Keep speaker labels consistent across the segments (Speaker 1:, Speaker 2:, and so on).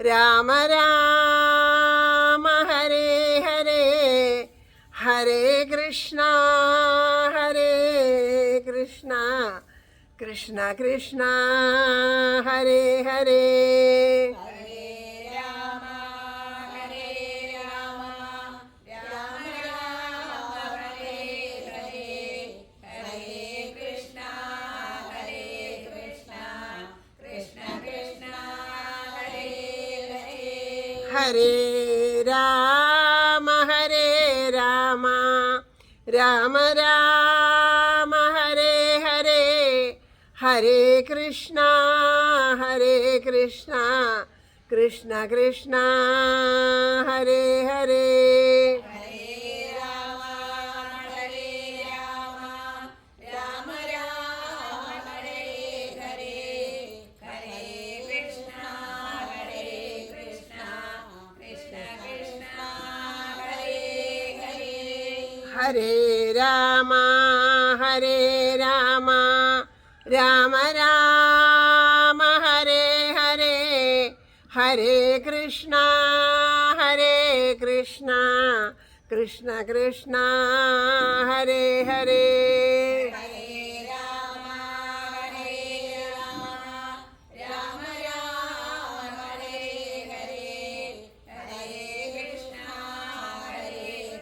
Speaker 1: രാമ രാമ ഹരേ ഹരേ ഹരേ കൃഷ്ണ കൃഷ്ണ കൃഷ്ണ ഹരേ ഹരേ. ഹരേ രാമ രാമ രാമ ഹരേ ഹരേ ഹരേ കൃഷ്ണ കൃഷ്ണ കൃഷ്ണ ഹരേ ഹരേ. ഹരേ രാമ രാമ രാമ ഹരേ ഹരേ ഹരേ കൃഷ്ണ കൃഷ്ണ കൃഷ്ണ ഹരേ ഹരേ. ഹരേ രാമ രാമ രാമ ഹരേ ഹരേ ഹരേ കൃഷ്ണ കൃഷ്ണ കൃഷ്ണ ഹരേ ഹരേ. ഹരേ രാമ രാമ രാമ ഹരേ ഹരേ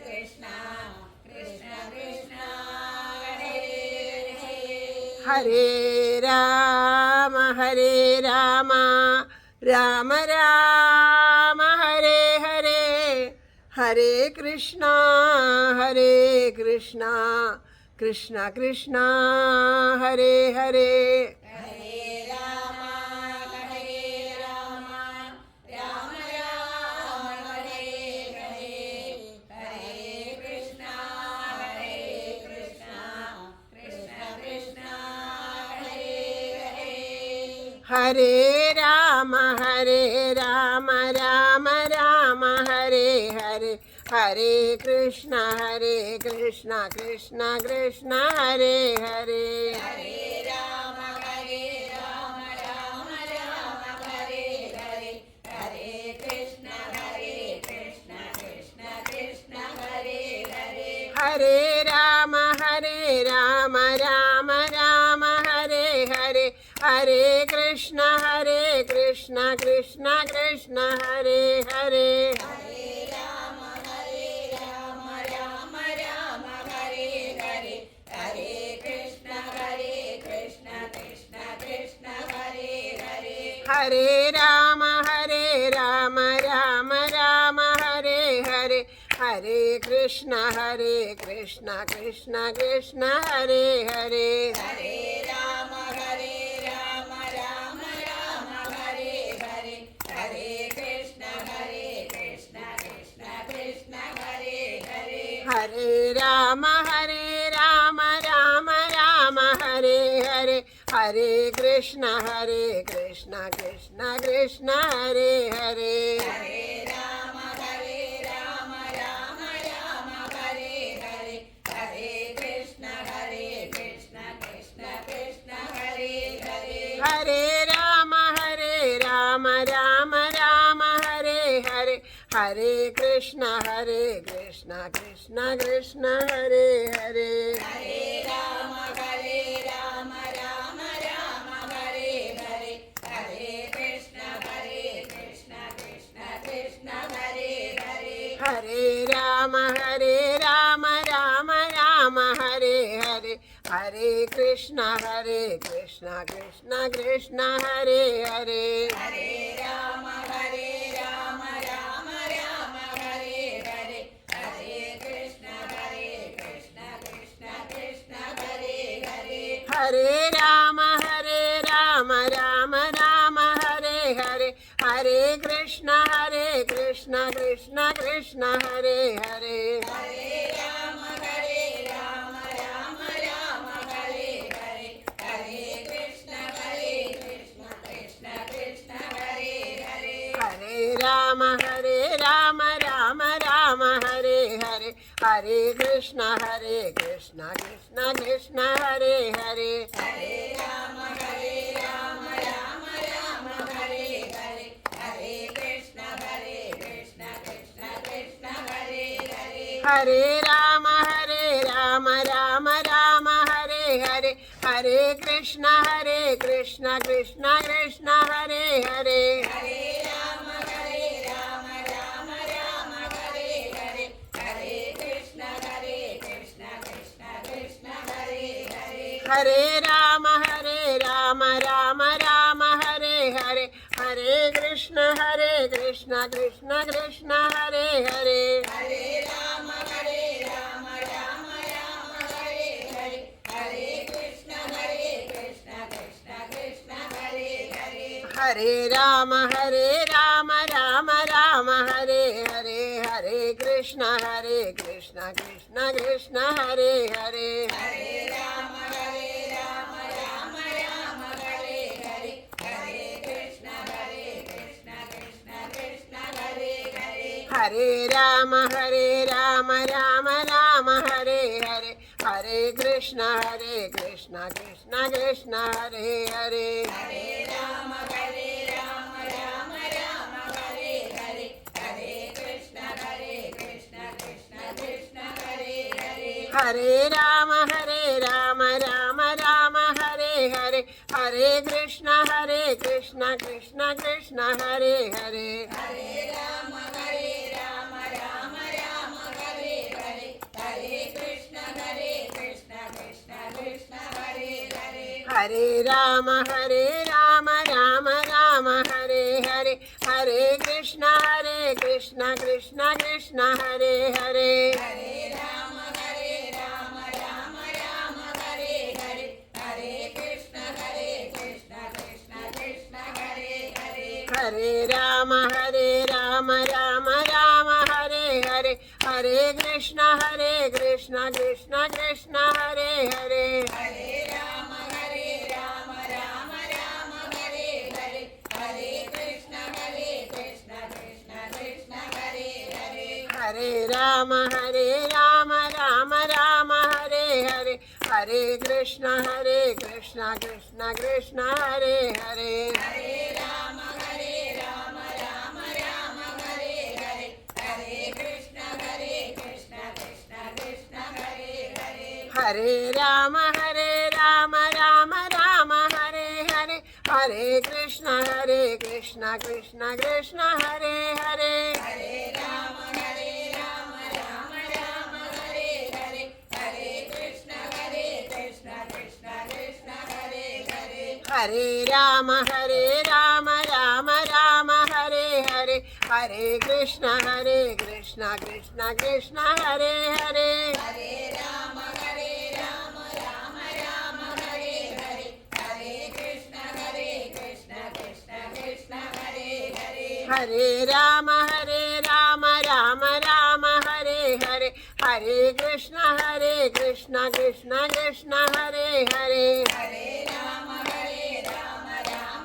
Speaker 1: ഹരേ കൃഷ്ണ കൃഷ്ണ കൃഷ്ണ ഹരേ ഹരേ. ഹരേ രാമ രാമ രാമ ഹരേ ഹരേ ഹരേ കൃഷ്ണ കൃഷ്ണ കൃഷ്ണ ഹരേ ഹരേ. ഹരേ രാമ രാമ രാമ ഹരേ ഹരേ ഹരേ കൃഷ്ണ കൃഷ്ണ കൃഷ്ണ ഹരേ ഹരേ. ഹരേ രാമ രാമ രാമ ഹരേ ഹരേ ഹരേ കൃഷ്ണ കൃഷ്ണ കൃഷ്ണ ഹരേ ഹരേ. ഹരേ രാമ രാമ രാമ ഹരേ ഹരേ ഹരേ കൃഷ്ണ കൃഷ്ണ കൃഷ്ണ ഹരേ ഹരേ. ഹരേ രാമ രാമ രാമ ഹരേ ഹരേ ഹരേ കൃഷ്ണ കൃഷ്ണ കൃഷ്ണ ഹരേ ഹരേ. ഹരേ രാമ രാമ ഹരേ ഹരേ ഹരേ കൃഷ്ണ കൃഷ്ണ കൃഷ്ണ ഹരേ ഹരേ. ഹരേ രാമ രാമ രാമ ഹരേ ഹരേ ഹരേ കൃഷ്ണ കൃഷ്ണ കൃഷ്ണ ഹരേ ഹരേ. ഹരേ രാമ രാമ ഹരേ ഹരേ ഹരേ കൃഷ്ണ കൃഷ്ണ കൃഷ്ണ ഹരേ ഹരേ. ഹരേ രാമ രാമ ഹരേ ഹരേ ഹരേ കൃഷ്ണ കൃഷ്ണ കൃഷ്ണ ഹരേ ഹരേ. ഹരേ രാമ രാമ ഹരേ ഹരേ ഹരേ കൃഷ്ണ കൃഷ്ണ കൃഷ്ണ ഹരേ ഹരേ. ഹരേ രാമ രാമ ഹരേ ഹരേ ഹരേ കൃഷ്ണ കൃഷ്ണ കൃഷ്ണ ഹരേ ഹരേ. ഹരേ രാമ രാമ ഹരേ ഹരേ ഹരേ കൃഷ്ണ കൃഷ്ണ കൃഷ്ണ ഹരേ ഹരേ. ഹരേ രാമ രാമ ഹരേ ഹരേ ഹരേ കൃഷ്ണ കൃഷ്ണ കൃഷ്ണ ഹരേ ഹരേ. ഹരേ രാമ രാമ ഹരേ ഹരേ ഹരേ കൃഷ്ണ കൃഷ്ണ കൃഷ്ണ ഹരേ ഹരേ. ഹരേ രാമ രാമ ഹരേ ഹരേ ഹരേ हरे राम राम राम हरे हरे, हरे कृष्ण कृष्ण कृष्ण हरे हरे,
Speaker 2: हरे राम राम राम हरे हरे, हरे कृष्ण कृष्ण कृष्ण हरे हरे,
Speaker 1: हरे राम राम राम हरे हरे, हरे कृष्ण कृष्ण कृष्ण हरे हरे,
Speaker 2: हरे राम राम राम हरे हरे, हरे कृष्ण कृष्ण कृष्ण हरे हरे,
Speaker 1: हरे राम राम राम हरे हरे, हरे कृष्ण कृष्ण कृष्ण हरे हरे,
Speaker 2: हरे राम राम राम हरे हरे, हरे कृष्ण कृष्ण कृष्ण हरे हरे,
Speaker 1: हरे राम राम राम हरे हरे, हरे कृष्ण कृष्ण कृष्ण हरे हरे,
Speaker 2: हरे राम राम राम हरे हरे, हरे कृष्ण कृष्ण कृष्ण हरे हरे,
Speaker 1: हरे राम राम हरे हरे, हरे कृष्ण कृष्ण कृष्ण हरे हरे,
Speaker 2: हरे राम राम राम हरे हरे, हरे कृष्ण कृष्ण कृष्ण हरे हरे,
Speaker 1: हरे राम राम हरे हरे, हरे कृष्ण कृष्ण कृष्ण हरे हरे,
Speaker 2: हरे राम राम राम हरे हरे, हरे कृष्ण कृष्ण कृष्ण हरे हरे,
Speaker 1: हरे राम राम हरे हरे, हरे कृष्ण कृष्ण कृष्ण हरे हरे,
Speaker 2: हरे राम राम हरे हरे, हरे कृष्ण कृष्ण कृष्ण हरे हरे,
Speaker 1: हरे राम राम हरे हरे, हरे कृष्ण कृष्ण कृष्ण हरे हरे,
Speaker 2: हरे राम राम हरे हरे, हरे कृष्ण कृष्ण कृष्ण हरे हरे,
Speaker 1: हरे राम राम हरे हरे, हरे कृष्ण कृष्ण कृष्ण हरे हरे,
Speaker 2: हरे राम राम हरे हरे, हरे कृष्ण कृष्ण कृष्ण हरे हरे,
Speaker 1: हरे राम राम हरे हरे, हरे कृष्ण कृष्ण कृष्ण हरे हरे,
Speaker 2: हरे राम राम हरे हरे, हरे कृष्ण कृष्ण कृष्ण हरे हरे,
Speaker 1: हरे राम राम हरे हरे, हरे कृष्ण कृष्ण कृष्ण हरे हरे,
Speaker 2: हरे राम राम हरे हरे, हरे कृष्ण कृष्ण कृष्ण हरे हरे,
Speaker 1: हरे राम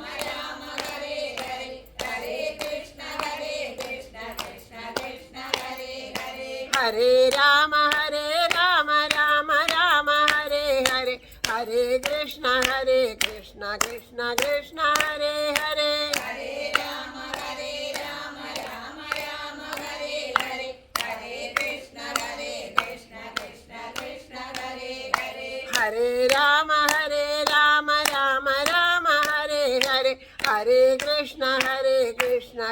Speaker 1: राम हरे हरे, हरे कृष्ण कृष्ण कृष्ण हरे हरे,
Speaker 2: हरे राम राम हरे हरे, हरे कृष्ण कृष्ण कृष्ण हरे हरे,
Speaker 1: हरे राम हरे हरे, हरे कृष्ण कृष्ण कृष्ण हरे हरे,
Speaker 2: हरे राम हरे हरे, हरे कृष्ण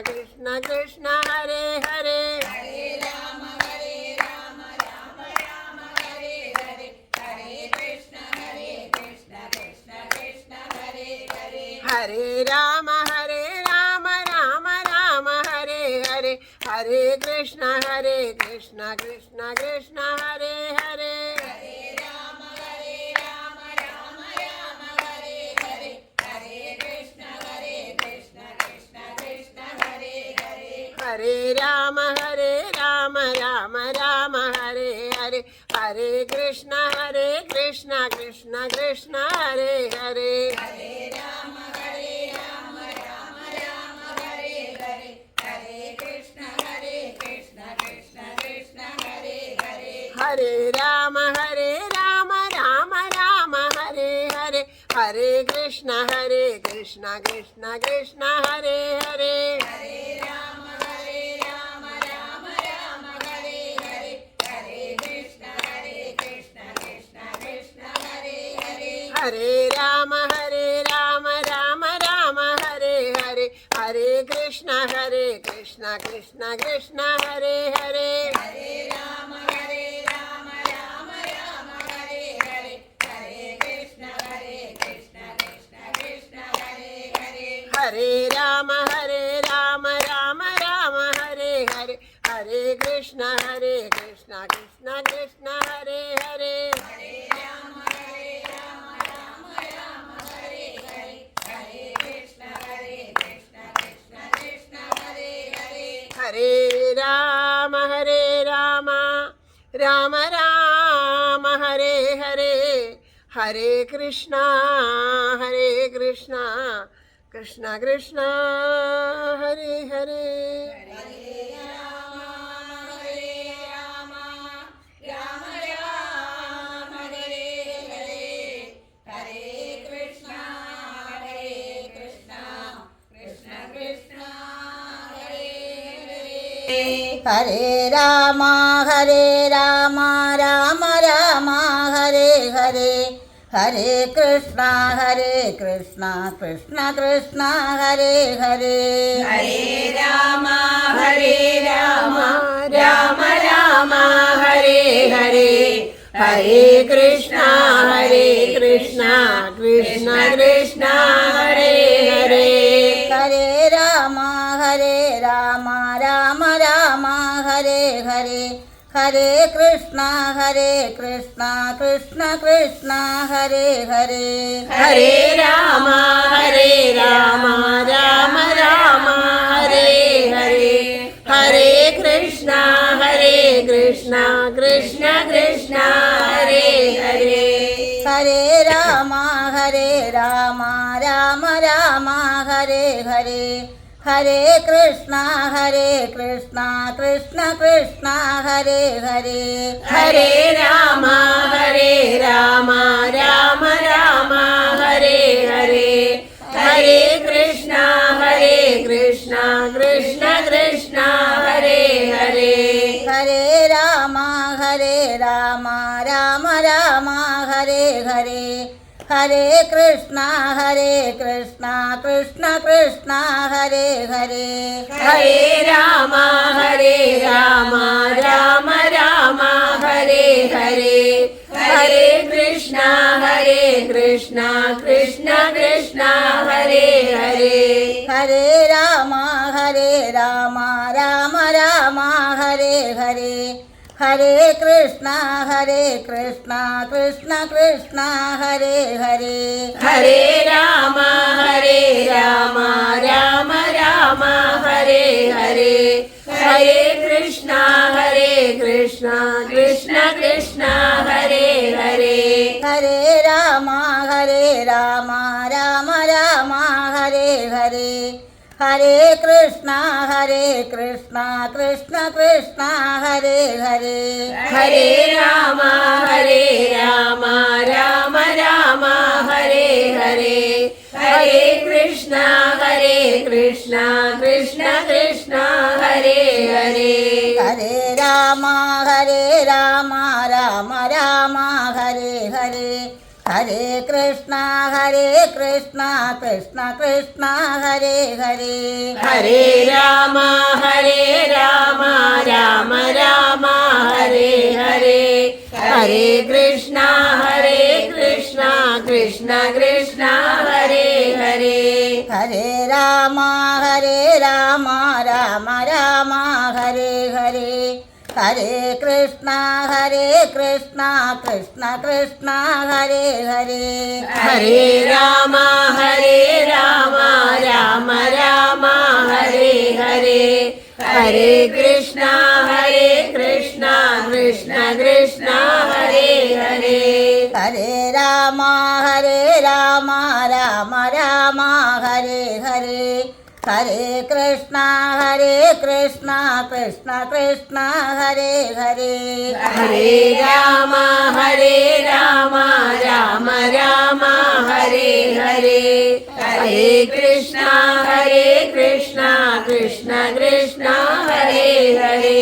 Speaker 2: कृष्ण कृष्ण हरे हरे,
Speaker 1: हरे राम हरे हरे, हरे कृष्ण कृष्ण कृष्ण हरे हरे,
Speaker 2: हरे राम हरे हरे, हरे कृष्ण कृष्ण कृष्ण हरे हरे,
Speaker 1: हरे राम राम हरे हरे, हरे कृष्ण कृष्ण कृष्ण हरे हरे,
Speaker 2: हरे राम हरे हरे, हरे कृष्ण कृष्ण हरे हरे,
Speaker 1: हरे राम राम हरे हरे, हरे कृष्ण कृष्ण कृष्ण हरे हरे,
Speaker 2: हरे राम राम हरे हरे, हरे
Speaker 1: രാമ രാമ രാമ ഹരേ ഹരേ ഹരേ കൃഷ്ണ കൃഷ്ണ കൃഷ്ണ ഹരേ ഹരേ
Speaker 2: ഹരേ രാമ രാമ രാമ ഹരേ ഹരേ ഹരേ കൃഷ്ണ കൃഷ്ണ കൃഷ്ണ ഹരേ ഹരേ
Speaker 1: ഹരേ രാമ രാമ ഹരേ ഹരേ ഹരേ കൃഷ്ണ കൃഷ്ണ കൃഷ്ണ ഹരേ ഹരേ
Speaker 2: ഹരേ രാമ രാമ ഹരേ ഹരേ ഹരേ കൃഷ്ണ കൃഷ്ണ കൃഷ്ണ ഹരേ ഹരേ
Speaker 1: ഹരേ രാമ രാമ ഹരേ ഹരേ ഹരേ കൃഷ്ണ കൃഷ്ണ കൃഷ്ണ ഹരേ ഹരേ
Speaker 2: ഹരേ രാമ രാമ ഹരേ ഹരേ ഹരേ കൃഷ്ണ കൃഷ്ണ കൃഷ്ണ ഹരേ ഹരേ
Speaker 3: ഹരേ രാമ രാമ ഹരേ ഹരേ ഹരേ കൃഷ്ണ കൃഷ്ണ കൃഷ്ണ ഹരേ ഹരേ
Speaker 2: ഹരേ രാമ രാമ
Speaker 1: ഹരേ ഹരേ ഹരേ കൃഷ്ണ കൃഷ്ണ കൃഷ്ണ ഹരേ ഹരേ
Speaker 3: ഹരേ രാമ രാമ ഹരേ ഹരേ ഹരേ കൃഷ്ണ കൃഷ്ണ കൃഷ്ണ ഹരേ ഹരേ
Speaker 1: ഹരേ രാമ രാമ ഹരേ ഹരേ ഹരേ കൃഷ്ണ കൃഷ്ണ കൃഷ്ണ ഹരേ ഹരേ
Speaker 3: ഹരേ രാമ രാമ ഹരേ ഹരേ ഹരേ കൃഷ്ണ കൃഷ്ണ കൃഷ്ണ ഹരേ ഹരേ
Speaker 1: ഹരേ രാമ രാമ ഹരേ ഹരേ ഹരേ കൃഷ്ണ കൃഷ്ണ കൃഷ്ണ ഹരേ ഹരേ
Speaker 3: ഹരേ രാമ രാമ ഹരേ ഹരേ ഹരേ കൃഷ്ണ കൃഷ്ണ കൃഷ്ണ ഹരേ ഹരേ
Speaker 1: ഹരേ രാമ രാമ ഹരേ ഹരേ ഹരേ കൃഷ്ണ കൃഷ്ണ കൃഷ്ണ ഹരേ ഹരേ
Speaker 3: ഹരേ രാമ രാമ ഹരേ ഹരേ ഹരേ കൃഷ്ണ കൃഷ്ണ കൃഷ്ണ ഹരേ ഹരേ
Speaker 1: ഹരേ രാമ രാമ ഹരേ ഹരേ ഹരേ കൃഷ്ണ കൃഷ്ണ കൃഷ്ണ ഹരേ ഹരേ
Speaker 3: ഹരേ രാമ രാമ ഹരേ ഹരേ ഹരേ കൃഷ്ണ കൃഷ്ണ കൃഷ്ണ ഹരേ ഹരേ
Speaker 1: ഹരേ രാമ രാമ ഹരേ ഹരേ ഹരേ കൃഷ്ണ കൃഷ്ണ കൃഷ്ണ ഹരേ ഹരേ
Speaker 3: ഹരേ രാമ രാമ ഹരേ ഹരേ ഹരേ കൃഷ്ണ കൃഷ്ണ കൃഷ്ണ ഹരേ ഹരേ
Speaker 1: ഹരേ രാമ രാമ ഹരേ ഹരേ ഹരേ കൃഷ്ണ കൃഷ്ണ കൃഷ്ണ ഹരേ ഹരേ
Speaker 3: ഹരേ രാമ രാമ ഹരേ ഹരേ ഹരേ കൃഷ്ണ കൃഷ്ണ കൃഷ്ണ ഹരേ ഹരേ
Speaker 1: ഹരേ രാമ രാമ ഹരേ ഹരേ ഹരേ കൃഷ്ണ കൃഷ്ണ കൃഷ്ണ ഹരേ ഹരേ
Speaker 3: ഹരേ രാമ രാമ ഹരേ ഹരേ ഹരേ കൃഷ്ണ കൃഷ്ണ കൃഷ്ണ ഹരേ ഹരേ
Speaker 1: ഹരേ രാമ രാമ ഹരേ ഹരേ ഹരേ കൃഷ്ണ കൃഷ്ണ കൃഷ്ണ ഹരേ ഹരേ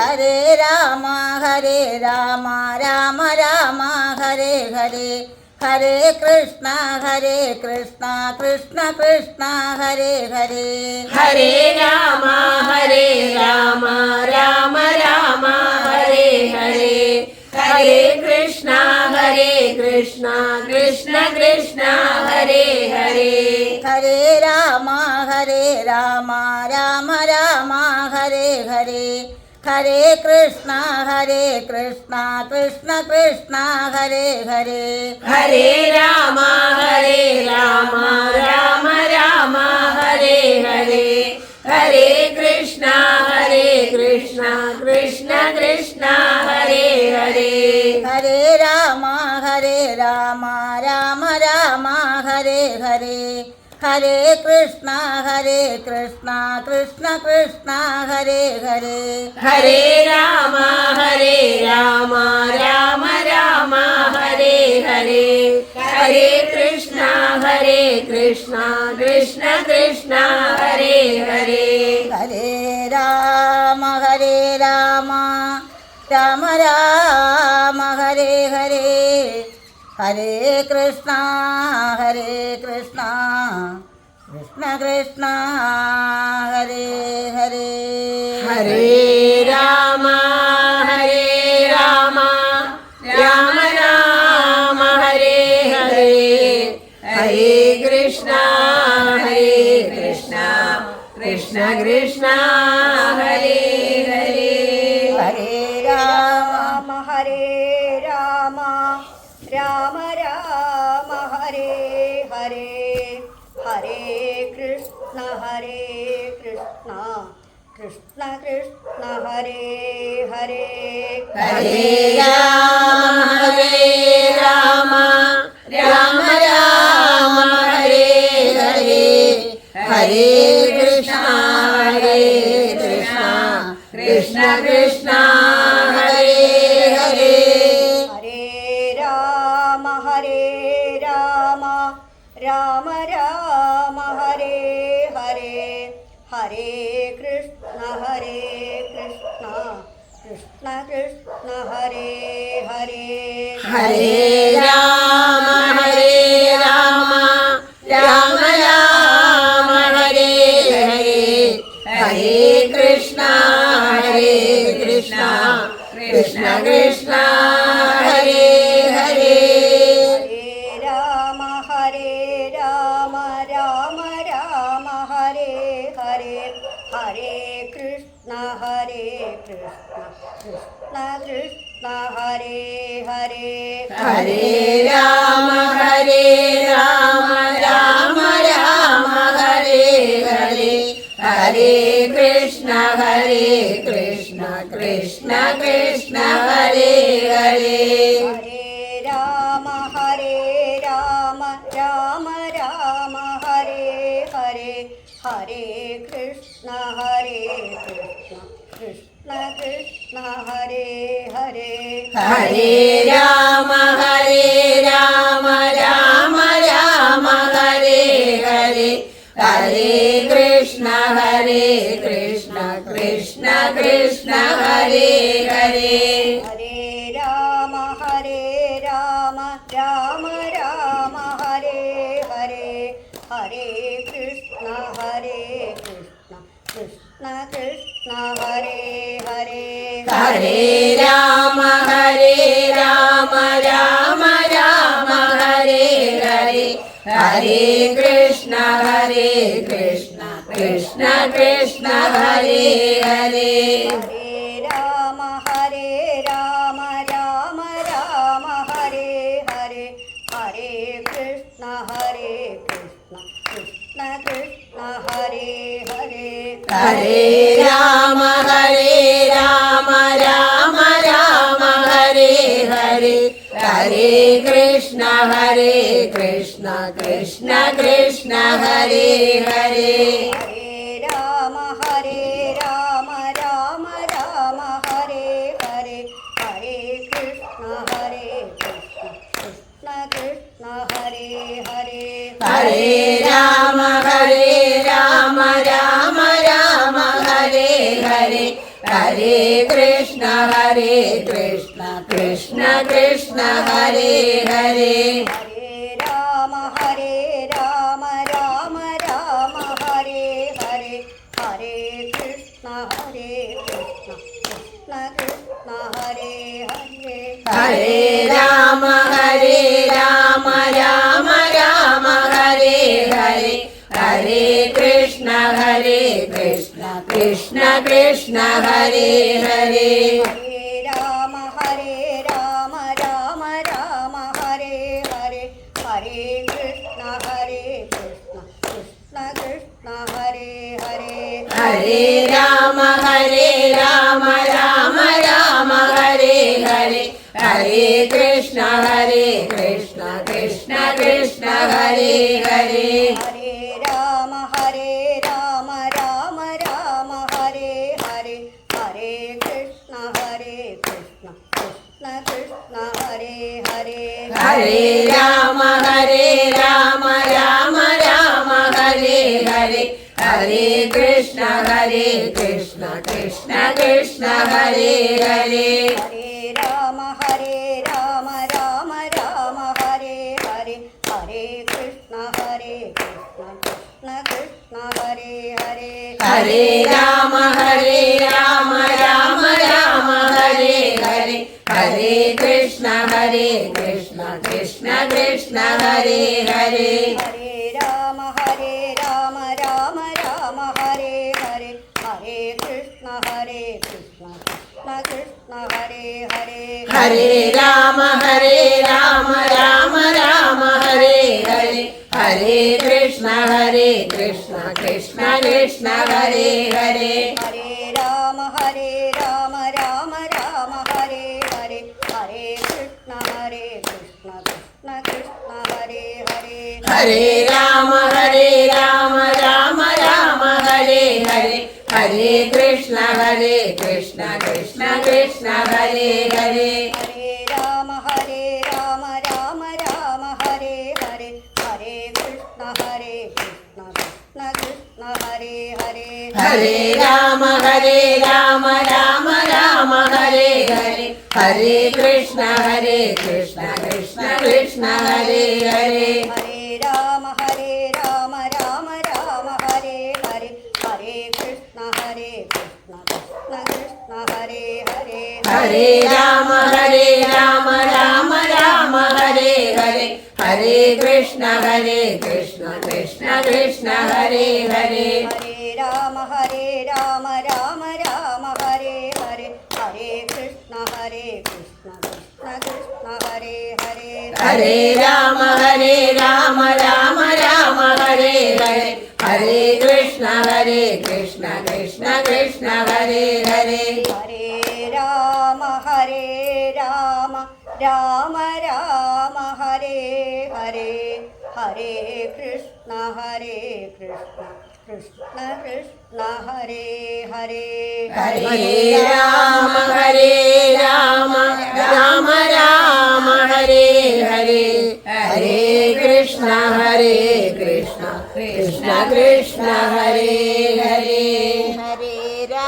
Speaker 3: ഹരേ രാമ രാമ ഹരേ ഹരേ ഹരേ കൃഷ്ണ കൃഷ്ണ കൃഷ്ണ ഹരേ ഹരേ
Speaker 1: ഹരേ രാമ രാമ രാമ ഹരേ ഹരേ ഹരേ കൃഷ്ണ കൃഷ്ണ കൃഷ്ണ ഹരേ ഹരേ
Speaker 3: ഹരേ രാമ രാമ രാമ ഹരേ ഹരേ ഹരേ കൃഷ്ണ കൃഷ്ണ കൃഷ്ണ ഹരേ ഹരേ
Speaker 1: ഹരേ രാമ രാമ രാമ ഹരേ ഹരേ ഹരേ കൃഷ്ണ കൃഷ്ണ കൃഷ്ണ ഹരേ ഹരേ
Speaker 3: ഹരേ രാമ രാമ രാമ ഹരേ ഹരേ ഹരേ കൃഷ്ണ കൃഷ്ണ കൃഷ്ണ ഹരേ ഹരേ
Speaker 1: ഹരേ രാമ രാമ രാമ ഹരേ ഹരേ ഹരേ കൃഷ്ണ കൃഷ്ണ കൃഷ്ണ ഹരേ ഹരേ
Speaker 3: ഹരേ രാമ രാമ രാമ ഹരേ ഹരേ ഹരേ കൃഷ്ണ കൃഷ്ണ കൃഷ്ണ ഹരേ ഹരേ
Speaker 1: ഹരേ രാമ രാമ രാമ ഹരേ ഹരേ ഹരേ കൃഷ്ണ കൃഷ്ണ കൃഷ്ണ ഹരേ ഹരേ
Speaker 3: ഹരേ രാമ
Speaker 2: ഹരേ രാമ രാമ ഹരേ ഹരേ ഹരേ കൃഷ്ണ കൃഷ്ണ കൃഷ്ണ ഹരേ ഹരേ
Speaker 1: ഹരേ രാമ രാമ ഹരേ ഹരേ ഹരേ കൃഷ്ണ കൃഷ്ണ ഹരേ ഹരേ
Speaker 2: ഹരേ രാമ രാമ ഹരേ ഹരേ ഹരേ കൃഷ്ണ കൃഷ്ണ കൃഷ്ണ ഹരേ ഹരേ
Speaker 1: ഹരേ രാമ രാമ ഹരേ ഹരേ ഹരേ കൃഷ്ണ കൃഷ്ണ ഹരേ ഹരേ
Speaker 2: ഹരേ രാമ രാമ ഹരേ ഹരേ ഹരേ കൃഷ്ണ കൃഷ്ണ ഹരേ ഹരേ
Speaker 1: ഹരേ രാമ രാമ ഹരേ ഹരേ ഹരേ കൃഷ്ണ കൃഷ്ണ കൃഷ്ണ ഹരേ ഹരേ
Speaker 2: ഹരേ രാമ രാമ ഹരേ ഹരേ ഹരേ കൃഷ്ണ കൃഷ്ണ ഹരേ ഹരേ
Speaker 1: ഹരേ രാമ രാമ ഹരേ ഹരേ ഹരേ കൃഷ്ണ കൃഷ്ണ ഹരേ ഹരേ
Speaker 2: ഹരേ രാമ രാമ ഹരേ ഹരേ ഹരേ കൃഷ്ണ കൃഷ്ണ ഹരേ ഹരേ
Speaker 1: ഹരേ രാമ രാമ ഹരേ ഹരേ ഹരേ കൃഷ്ണ കൃഷ്ണ ഹരേ ഹരേ
Speaker 2: ഹരേ രാമ രാമ ഹരേ ഹരേ ഹരേ കൃഷ്ണ കൃഷ്ണ ഹരേ ഹരേ
Speaker 1: ഹരേ രാമ രാമ ഹരേ ഹരേ ഹരേ കൃഷ്ണ കൃഷ്ണ ഹരേ ഹരേ
Speaker 2: ഹരേ രാമ രാമ ഹരേ ഹരേ ഹരേ കൃഷ്ണ കൃഷ്ണ ഹരേ ഹരേ
Speaker 1: ഹരേ രാമ രാമ ഹരേ ഹരേ ഹരേ കൃഷ്ണ കൃഷ്ണ ഹരേ ഹരേ
Speaker 2: ഹരേ
Speaker 1: കൃഷ്ണ കൃഷ്ണ ഹരേ ഹരേ
Speaker 2: ഹരേ രാമ രാമ രാമ ഹരേ ഹരേ ഹരേ കൃഷ്ണ കൃഷ്ണ കൃഷ്ണ ഹരേ ഹരേ
Speaker 1: ഹരേ രാമ രാമ രാമ ഹരേ ഹരേ ഹരേ കൃഷ്ണ കൃഷ്ണ കൃഷ്ണ ഹരേ ഹരേ
Speaker 2: ഹരേ രാമ രാമ രാമ ഹരേ ഹരേ ഹരേ കൃഷ്ണ കൃഷ്ണ കൃഷ്ണ ഹരേ ഹരേ
Speaker 1: ഹരേ രാമ രാമ രാമ ഹരേ ഹരേ ഹരേ കൃഷ്ണ കൃഷ്ണ കൃഷ്ണ ഹരേ ഹരേ
Speaker 2: ഹരേ രാമ രാമ രാമ ഹരേ ഹരേ ഹരേ കൃഷ്ണ കൃഷ്ണ കൃഷ്ണ ഹരേ ഹരേ
Speaker 1: ഹരേ രാമ രാമ രാമ ഹരേ ഹരേ ഹരേ കൃഷ്ണ കൃഷ്ണ കൃഷ്ണ ഹരേ ഹരേ
Speaker 2: ഹരേ രാമ രാമ രാമ ഹരേ ഹരേ ഹരേ കൃഷ്ണ കൃഷ്ണ കൃഷ്ണ ഹരേ ഹരേ
Speaker 1: ഹരേ രാമ രാമ രാമ ഹരേ ഹരേ ഹരേ കൃഷ്ണ കൃഷ്ണ കൃഷ്ണ ഹരേ ഹരേ
Speaker 2: ഹരേ രാമ രാമ രാമ ഹരേ ഹരേ ഹരേ കൃഷ്ണ കൃഷ്ണ കൃഷ്ണ ഹരേ ഹരേ
Speaker 1: ഹരേ രാമ രാമ രാമ ഹരേ ഹരേ ഹരേ കൃഷ്ണ കൃഷ്ണ കൃഷ്ണ ഹരേ ഹരേ
Speaker 2: ഹരേ രാമ രാമ രാമ ഹരേ ഹരേ ഹരേ കൃഷ്ണ കൃഷ്ണ കൃഷ്ണ ഹരേ ഹരേ
Speaker 1: ഹരേ രാമ രാമ ഹരേ ഹരേ ഹരേ കൃഷ്ണ കൃഷ്ണ കൃഷ്ണ ഹരേ ഹരേ
Speaker 2: ഹരേ രാമ രാമ രാമ ഹരേ ഹരേ ഹരേ കൃഷ്ണ കൃഷ്ണ കൃഷ്ണ ഹരേ ഹരേ
Speaker 1: ഹരേ രാമ രാമ രാമ ഹരേ ഹരേ ഹരേ കൃഷ്ണ കൃഷ്ണ കൃഷ്ണ ഹരേ ഹരേ
Speaker 2: ഹരേ രാമ രാമ രാമ ഹരേ ഹരേ ഹരേ കൃഷ്ണ കൃഷ്ണ കൃഷ്ണ ഹരേ ഹരേ
Speaker 1: ഹരേ രാമ രാമ രാമ ഹരേ ഹരേ ഹരേ കൃഷ്ണ കൃഷ്ണ കൃഷ്ണ ഹരേ ഹരേ
Speaker 2: ഹരേ രാമ രാമ രാമ ഹരേ ഹരേ ഹരേ കൃഷ്ണ കൃഷ്ണ കൃഷ്ണ ഹരേ ഹരേ
Speaker 1: ഹരേ രാമ രാമ രാമ ഹരേ ഹരേ ഹരേ കൃഷ്ണ കൃഷ്ണ കൃഷ്ണ ഹരേ ഹരേ
Speaker 3: ഹരേ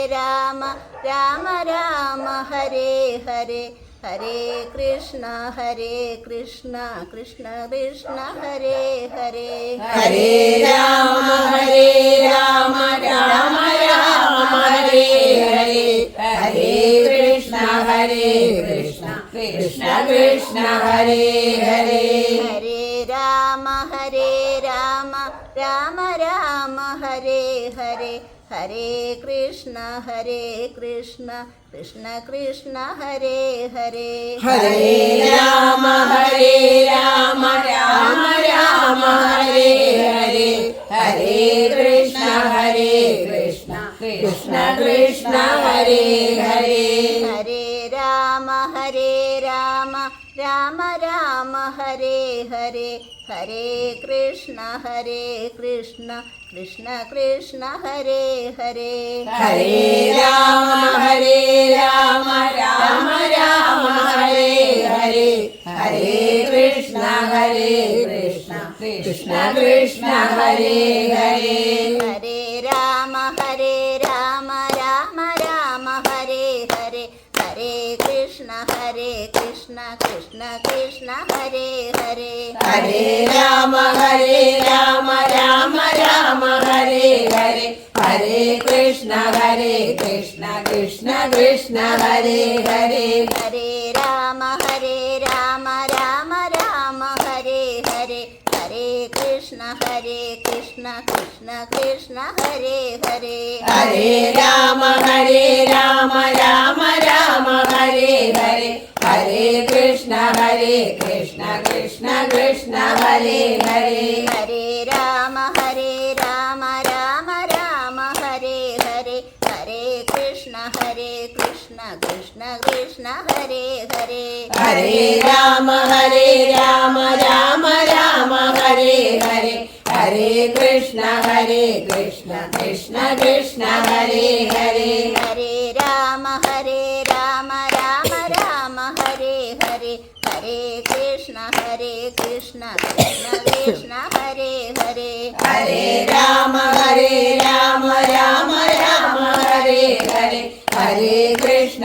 Speaker 3: രാമ രാമ രാമ ഹരേ ഹരേ ഹരേ കൃഷ്ണ കൃഷ്ണ കൃഷ്ണ ഹരേ ഹരേ
Speaker 1: ഹരേ രാമ രാമ രാമ ഹരേ ഹരേ ഹരേ കൃഷ്ണ കൃഷ്ണ കൃഷ്ണ ഹരേ ഹരേ
Speaker 3: ഹരേ രാമ രാമ രാമ ഹരേ ഹരേ ഹരേ കൃഷ്ണ കൃഷ്ണ കൃഷ്ണ ഹരേ ഹരേ
Speaker 1: ഹരേ രാമ രാമ രാമ ഹരേ ഹരേ ഹരേ കൃഷ്ണ കൃഷ്ണ കൃഷ്ണ ഹരേ ഹരേ
Speaker 3: ഹരേ രാമ രാമ രാമ ഹരേ ഹരേ ഹരേ കൃഷ്ണ കൃഷ്ണ കൃഷ്ണ ഹരേ ഹരേ
Speaker 1: ഹരേ രാമ രാമ രാമ ഹരേ ഹരേ ഹരേ കൃഷ്ണ കൃഷ്ണ കൃഷ്ണ ഹരേ ഹരേ
Speaker 3: ഹരേ രാമ രാമ രാമ ഹരേ ഹരേ ഹരേ കൃഷ്ണ കൃഷ്ണ കൃഷ്ണ ഹരേ ഹരേ
Speaker 1: ഹരേ രാമ രാമ ഹരേ ഹരേ ഹരേ കൃഷ്ണ കൃഷ്ണ കൃഷ്ണ ഹരേ ഹരേ
Speaker 3: ഹരേ രാമ രാമ രാമ ഹരേ ഹരേ ഹരേ കൃഷ്ണ കൃഷ്ണ കൃഷ്ണ ഹരേ ഹരേ.
Speaker 1: ഹരേ രാമ രാമ രാമ ഹരേ ഹരേ. ഹരേ കൃഷ്ണ കൃഷ്ണ കൃഷ്ണ ഹരേ ഹരേ.
Speaker 3: ഹരേ രാമ രാമ രാമ ഹരേ ഹരേ. ഹരേ കൃഷ്ണ കൃഷ്ണ കൃഷ്ണ ഹരേ ഹരേ.
Speaker 1: ഹരേ രാമ രാമ രാമ ഹരേ ഹരേ. ഹരേ കൃഷ്ണ കൃഷ്ണ കൃഷ്ണ ഹരേ ഹരേ.
Speaker 3: ഹരേ രാമ രാമ രാമ ഹരേ ഹരേ. ഹരേ കൃഷ്ണ കൃഷ്ണ കൃഷ്ണ ഹരേ ഹരേ.
Speaker 1: ഹരേ രാമ രാമ രാമ ഹരേ ഹരേ. ഹരേ കൃഷ്ണ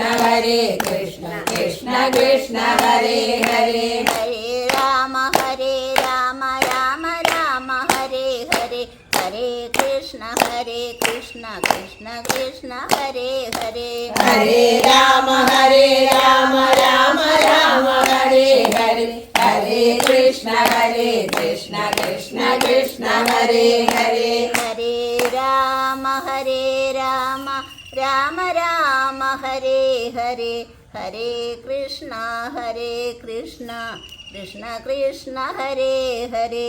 Speaker 1: കൃഷ്ണ കൃഷ്ണ ഹരേ ഹരേ.
Speaker 3: ഹരേ രാമ രാമ രാമ ഹരേ ഹരേ. ഹരേ കൃഷ്ണ കൃഷ്ണ കൃഷ്ണ ഹരേ ഹരേ.
Speaker 1: ഹരേ രാമ രാമ രാമ ഹരേ ഹരേ. ഹരേ കൃഷ്ണ കൃഷ്ണ കൃഷ്ണ ഹരേ ഹരേ.
Speaker 3: ഹരേ രാമ രാമ രാമ ഹരേ ഹരേ. ഹരേ കൃഷ്ണ കൃഷ്ണ കൃഷ്ണ ഹരേ ഹരേ.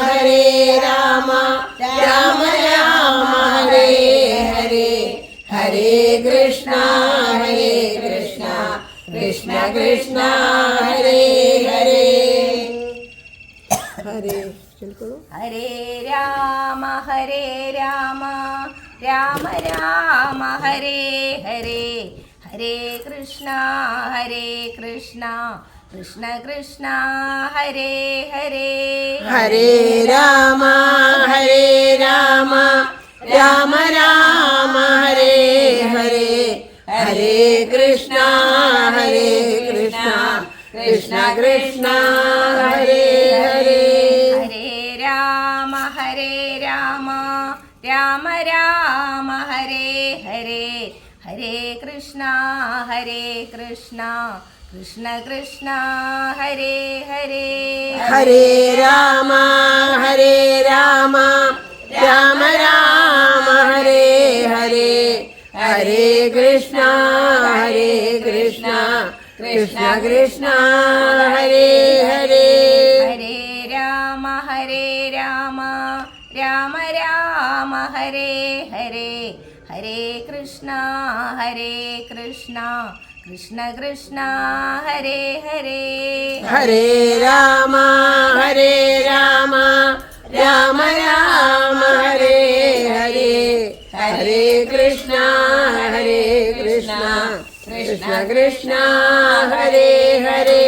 Speaker 1: ഹരേ രാമ രാമ രാമ ഹരേ ഹരേ. ഹരേ കൃഷ്ണ കൃഷ്ണ കൃഷ്ണ ഹരേ ഹരേ. ഹരേ
Speaker 2: ഹരേ രാമ രാമ രാമ ഹരേ ഹരേ. ഹരേ കൃഷ്ണ കൃഷ്ണ കൃഷ്ണ ഹരേ ഹരേ.
Speaker 1: ഹരേ രാമ രാമ രാമ ഹരേ ഹരേ. ഹരേ കൃഷ്ണ കൃഷ്ണ കൃഷ്ണ ഹരേ ഹരേ.
Speaker 2: ഹരേ രാമ രാമ രാമ ഹരേ ഹരേ. ഹരേ കൃഷ്ണ കൃഷ്ണ കൃഷ്ണ ഹരേ ഹരേ.
Speaker 1: ഹരേ രാമ രാമ രാമ ഹരേ ഹരേ. ഹരേ കൃഷ്ണ കൃഷ്ണ കൃഷ്ണ ഹരേ ഹരേ.
Speaker 2: ഹരേ രാമ രാമ രാമ ഹരേ ഹരേ. ഹരേ കൃഷ്ണ കൃഷ്ണ കൃഷ്ണ ഹരേ ഹരേ.
Speaker 1: ഹരേ രാമ രാമ രാമ ഹരേ ഹരേ. ഹരേ കൃഷ്ണ കൃഷ്ണ കൃഷ്ണ ഹരേ ഹരേ.
Speaker 2: ഹരേ രാമ രാമ രാമ ഹരേ ഹരേ. ഹരേ കൃഷ്ണ കൃഷ്ണ കൃഷ്ണ ഹരേ ഹരേ.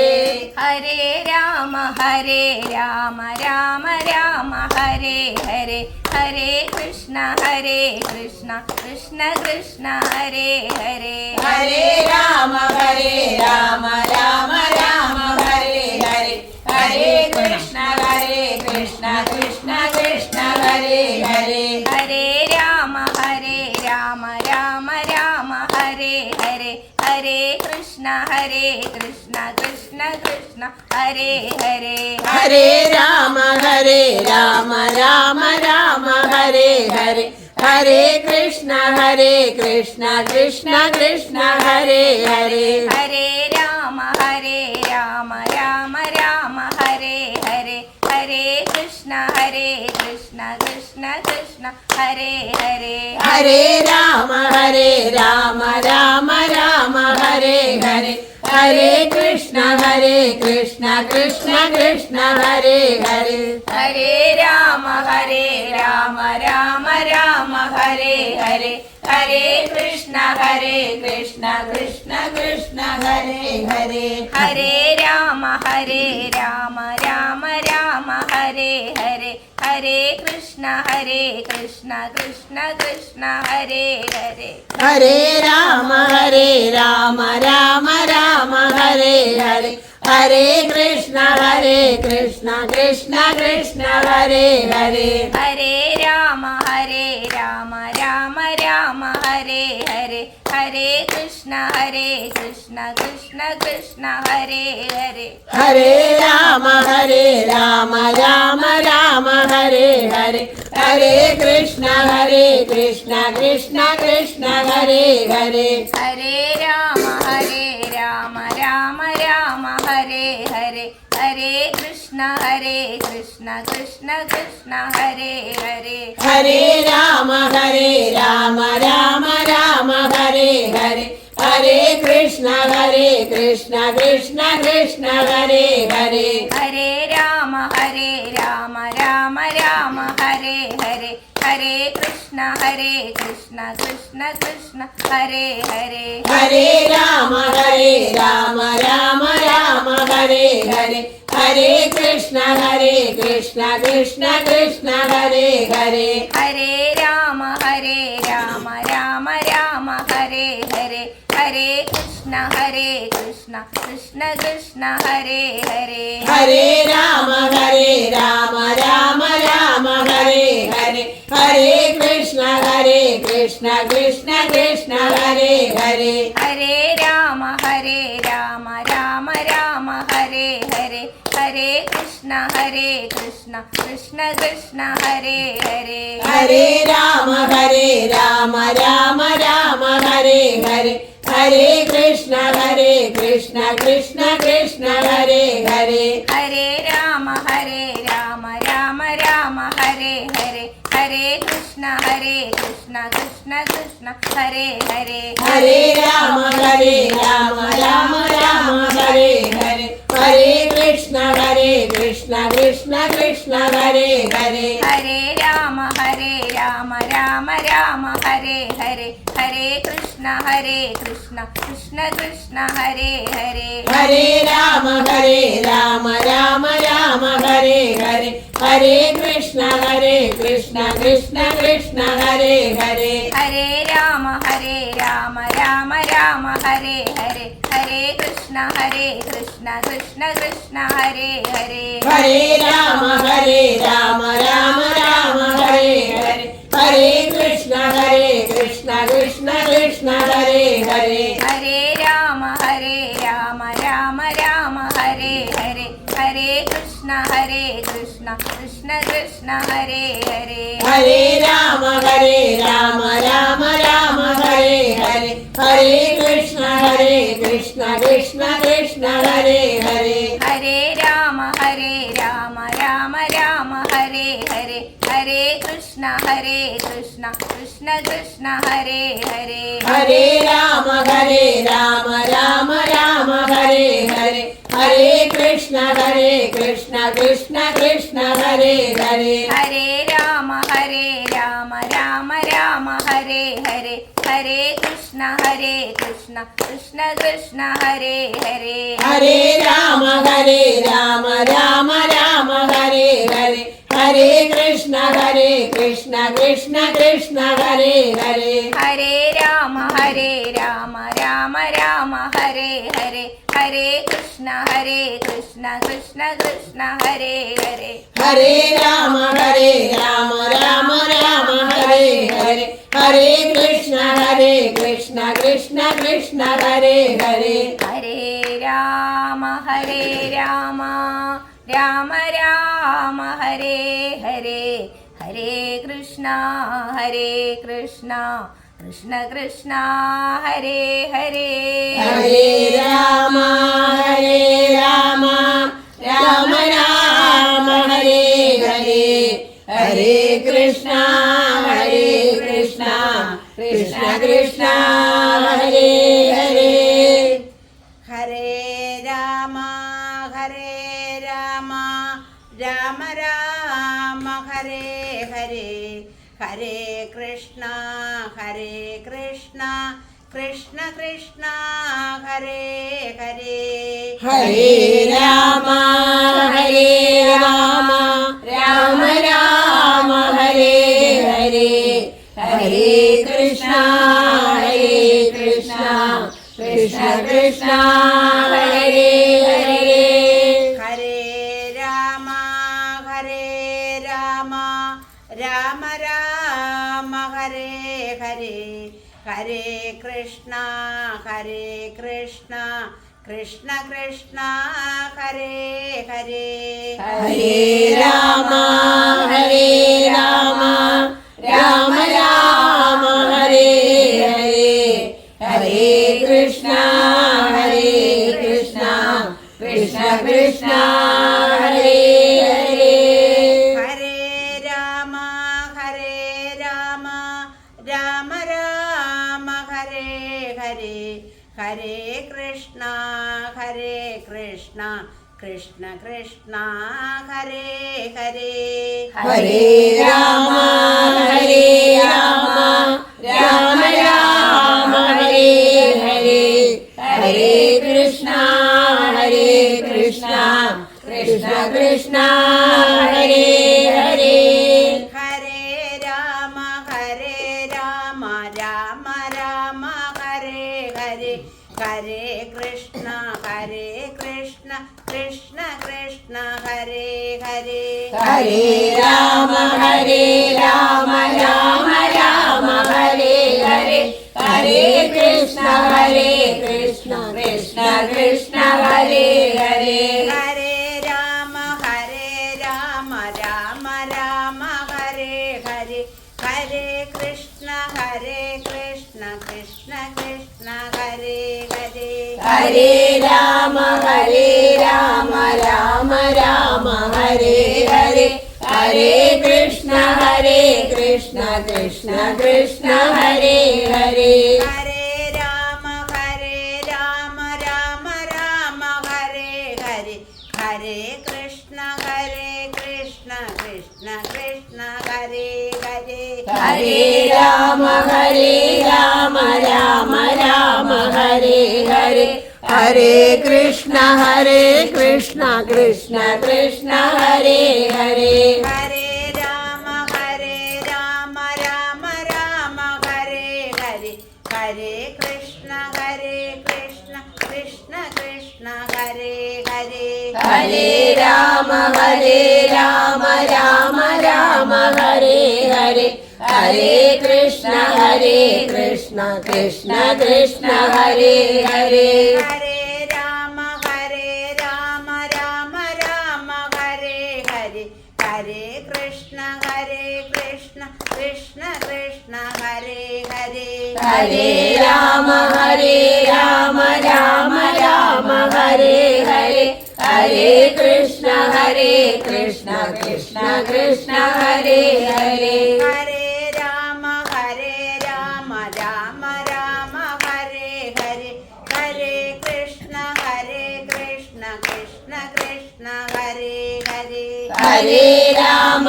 Speaker 1: ഹരേ രാമ രാമ രാമ ഹരേ ഹരേ. ഹരേ കൃഷ്ണ കൃഷ്ണ കൃഷ്ണ ഹരേ ഹരേ.
Speaker 2: ഹരേ രാമ രാമ രാമ ഹരേ ഹരേ. ഹരേ കൃഷ്ണ കൃഷ്ണ കൃഷ്ണ ഹരേ ഹരേ.
Speaker 1: ഹരേ രാമ രാമ ഹരേ ഹരേ. ഹരേ കൃഷ്ണ കൃഷ്ണ കൃഷ്ണ ഹരേ ഹരേ.
Speaker 2: ഹരേ രാമ രാമ രാമ ഹരേ ഹരേ. ഹരേ കൃഷ്ണ കൃഷ്ണ കൃഷ്ണ ഹരേ ഹരേ.
Speaker 1: ഹരേ രാമ രാമ രാമ ഹരേ ഹരേ. ഹരേ കൃഷ്ണ കൃഷ്ണ കൃഷ്ണ ഹരേ ഹരേ.
Speaker 2: ഹരേ രാമ രാമ രാമ ഹരേ ഹരേ. ഹരേ കൃഷ്ണ കൃഷ്ണ കൃഷ്ണ ഹരേ ഹരേ. ഹരേ രാമ രാമ രാമ ഹരേ ഹരേ. ഹരേ കൃഷ്ണ കൃഷ്ണ കൃഷ്ണ ഹരേ ഹരേ.
Speaker 1: ഹരേ രാമ രാമ ഹരേ ഹരേ. ഹരേ കൃഷ്ണ കൃഷ്ണ കൃഷ്ണ ഹരേ ഹരേ.
Speaker 2: ഹരേ രാമ രാമ ഹരേ ഹരേ. ഹരേ കൃഷ്ണ കൃഷ്ണ കൃഷ്ണ ഹരേ ഹരേ.
Speaker 1: ഹരേ രാമ ഹരേ കൃഷ്ണ കൃഷ്ണ കൃഷ്ണ ഹരേ ഹരേ
Speaker 2: ഹരേ രാമ രാമ രാമ ഹരേ ഹരേ ഹരേ കൃഷ്ണ കൃഷ്ണ കൃഷ്ണ ഹരേ ഹരേ
Speaker 1: ഹരേ രാമ രാമ ഹരേ ഹരേ ഹരേ കൃഷ്ണ കൃഷ്ണ കൃഷ്ണ ഹരേ ഹരേ
Speaker 2: ഹരേ രാമ രാമ ഹരേ ഹരേ ഹരേ കൃഷ്ണ കൃഷ്ണ കൃഷ്ണ ഹരേ ഹരേ
Speaker 1: ഹരേ രാമ രാമ ഹരേ ഹരേ ഹരേ കൃഷ്ണ കൃഷ്ണ കൃഷ്ണ ഹരേ ഹരേ
Speaker 2: ഹരേ രാമ രാമ ഹരേ ഹരേ ഹരേ കൃഷ്ണ കൃഷ്ണ കൃഷ്ണ ഹരേ ഹരേ
Speaker 1: ഹരേ രാമ രാമ ഹരേ ഹരേ ഹരേ കൃഷ്ണ കൃഷ്ണ കൃഷ്ണ ഹരേ ഹരേ
Speaker 2: ഹരേ രാമ രാമ ഹരേ ഹരേ ഹരേ കൃഷ്ണ കൃഷ്ണ കൃഷ്ണ ഹരേ ഹരേ
Speaker 1: ഹരേ രാമ രാമ ഹരേ ഹരേ ഹരേ കൃഷ്ണ കൃഷ്ണ കൃഷ്ണ ഹരേ ഹരേ
Speaker 2: ഹരേ രാമ രാമ ഹരേ ഹരേ ഹരേ കൃഷ്ണ കൃഷ്ണ കൃഷ്ണ ഹരേ ഹരേ
Speaker 1: ഹരേ രാമ രാമ ഹരേ ഹരേ ഹരേ കൃഷ്ണ കൃഷ്ണ കൃഷ്ണ ഹരേ ഹരേ
Speaker 2: ഹരേ രാമ രാമ ഹരേ ഹരേ ഹരേ കൃഷ്ണ കൃഷ്ണ കൃഷ്ണ ഹരേ ഹരേ
Speaker 1: ഹരേ രാമ രാമ ഹരേ ഹരേ ഹരേ കൃഷ്ണ കൃഷ്ണ കൃഷ്ണ ഹരേ ഹരേ
Speaker 2: ഹരേ രാമ രാമ ഹരേ ഹരേ ഹരേ കൃഷ്ണ കൃഷ്ണ കൃഷ്ണ ഹരേ ഹരേ
Speaker 1: ഹരേ രാമ രാമ ഹരേ ഹരേ ഹരേ കൃഷ്ണ കൃഷ്ണ കൃഷ്ണ ഹരേ ഹരേ
Speaker 2: ഹരേ രാമ രാമ ഹരേ ഹരേ ഹരേ കൃഷ്ണ കൃഷ്ണ കൃഷ്ണ ഹരേ ഹരേ
Speaker 1: ഹരേ രാമ രാമ ഹരേ ഹരേ ഹരേ കൃഷ്ണ കൃഷ്ണ കൃഷ്ണ ഹരേ ഹരേ
Speaker 2: ഹരേ രാമ രാമ ഹരേ ഹരേ ഹരേ കൃഷ്ണ കൃഷ്ണ കൃഷ്ണ ഹരേ ഹരേ
Speaker 1: ഹരേ രാമ രാമ ഹരേ ഹരേ ഹരേ കൃഷ്ണ കൃഷ്ണ കൃഷ്ണ ഹരേ ഹരേ
Speaker 2: ഹരേ രാമ രാമ ഹരേ ഹരേ ഹരേ കൃഷ്ണ കൃഷ്ണ കൃഷ്ണ ഹരേ ഹരേ
Speaker 1: ഹരേ രാമ രാമ ഹരേ ഹരേ ഹരേ കൃഷ്ണ കൃഷ്ണ കൃഷ്ണ ഹരേ ഹരേ
Speaker 2: ഹരേ രാമ രാമ ഹരേ ഹരേ ഹരേ കൃഷ്ണ കൃഷ്ണ കൃഷ്ണ ഹരേ ഹരേ
Speaker 1: ഹരേ രാമ രാമ ഹരേ ഹരേ ഹരേ കൃഷ്ണ കൃഷ്ണ കൃഷ്ണ ഹരേ ഹരേ
Speaker 2: ഹരേ രാമ രാമ ഹരേ ഹരേ ഹരേ കൃഷ്ണ കൃഷ്ണ കൃഷ്ണ ഹരേ ഹരേ
Speaker 1: ഹരേ രാമ രാമ ഹരേ ഹരേ ഹരേ കൃഷ്ണ കൃഷ്ണ കൃഷ്ണ ഹരേ ഹരേ
Speaker 3: ഹരേ രാമ രാമ ഹരേ ഹരേ ഹരേ കൃഷ്ണ കൃഷ്ണ കൃഷ്ണ ഹരേ ഹരേ
Speaker 1: ഹരേ രാമ രാമ ഹരേ ഹരേ ഹരേ കൃഷ്ണ കൃഷ്ണ കൃഷ്ണ ഹരേ ഹരേ
Speaker 3: ഹരേ രാമ രാമ ഹരേ ഹരേ ഹരേ കൃഷ്ണ കൃഷ്ണ ഹരേ ഹരേ
Speaker 1: ഹരേ രാമ
Speaker 3: ഹരേ കൃഷ്ണ ഹരേ കൃഷ്ണ കൃഷ്ണ കൃഷ്ണ ഹരേ ഹരേ
Speaker 1: ഹരേ രാമ ഹരേ രാമ രാമ രാമ ഹരേ ഹരേ ഹരേ കൃഷ്ണ കൃഷ്ണ കൃഷ്ണ ഹരേ ഹരേ
Speaker 3: ഹരേ രാമ രാമ രാമ ഹരേ ഹരേ ഹരേ കൃഷ്ണ കൃഷ്ണ കൃഷ്ണ കൃഷ്ണ ഹരേ ഹരേ
Speaker 1: ഹരേ രാമ രാമ രാമ ഹരേ ഹരേ ഹരേ കൃഷ്ണ കൃഷ്ണ കൃഷ്ണ ഹരേ ഹരേ
Speaker 3: ഹരേ രാമ രാമ രാമ ഹരേ ഹരേ ഹരേ കൃഷ്ണ കൃഷ്ണ കൃഷ്ണ കൃഷ്ണ ഹരേ ഹരേ
Speaker 1: ഹരേ രാമ രാമ രാമ ഹരേ ഹരേ ഹരേ കൃഷ്ണ കൃഷ്ണ കൃഷ്ണ ഹരേ ഹരേ
Speaker 3: ഹരേ രാമ രാമ രാമ ഹരേ ഹരേ ഹരേ കൃഷ്ണ കൃഷ്ണ കൃഷ്ണ കൃഷ്ണ ഹരേ ഹരേ
Speaker 1: ഹരേ രാമ രാമ രാമ ഹരേ ഹരേ ഹരേ കൃഷ്ണ കൃഷ്ണ കൃഷ്ണ ഹരേ ഹരേ
Speaker 3: ഹരേ രാമ രാമ രാമ ഹരേ ഹരേ ഹരേ കൃഷ്ണ കൃഷ്ണ കൃഷ്ണ ഹരേ ഹരേ
Speaker 1: ഹരേ രാമ രാമ രാമ ഹരേ ഹരേ ഹരേ കൃഷ്ണ കൃഷ്ണ കൃഷ്ണ ഹരേ ഹരേ
Speaker 3: ഹരേ രാമ രാമ രാമ ഹരേ ഹരേ ഹരേ കൃഷ്ണ കൃഷ്ണ കൃഷ്ണ ഹരേ ഹരേ
Speaker 1: ഹരേ രാമ രാമ രാമ ഹരേ ഹരേ ഹരേ കൃഷ്ണ കൃഷ്ണ കൃഷ്ണ ഹരേ ഹരേ
Speaker 3: ഹരേ രാമ രാമ രാമ ഹരേ ഹരേ ഹരേ കൃഷ്ണ കൃഷ്ണ കൃഷ്ണ ഹരേ ഹരേ
Speaker 1: ഹരേ രാമ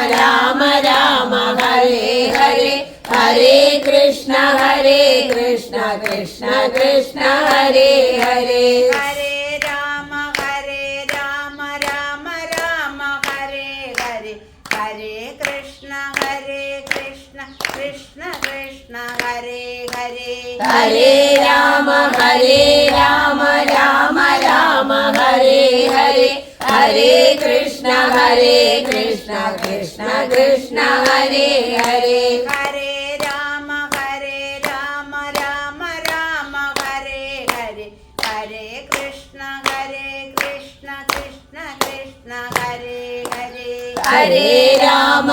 Speaker 1: രാമ രാമ ഹരേ ഹരേ ഹരേ കൃഷ്ണ കൃഷ്ണ കൃഷ്ണ ഹരേ ഹരേ
Speaker 3: ഹരേ രാമ രാമ രാമ ഹരേ ഹരേ ഹരേ കൃഷ്ണ കൃഷ്ണ കൃഷ്ണ ഹരേ ഹരേ
Speaker 1: ഹരേ രാമ രാമ രാമ ഹരേ ഹരേ ഹരേ കൃഷ്ണ കൃഷ്ണ കൃഷ്ണ ഹരേ ഹരേ
Speaker 3: ഹരേ രാമ രാമ ഹരേ ഹരേ ഹരേ കൃഷ്ണ കൃഷ്ണ കൃഷ്ണ ഹരേ ഹരേ
Speaker 1: ഹരേ രാമ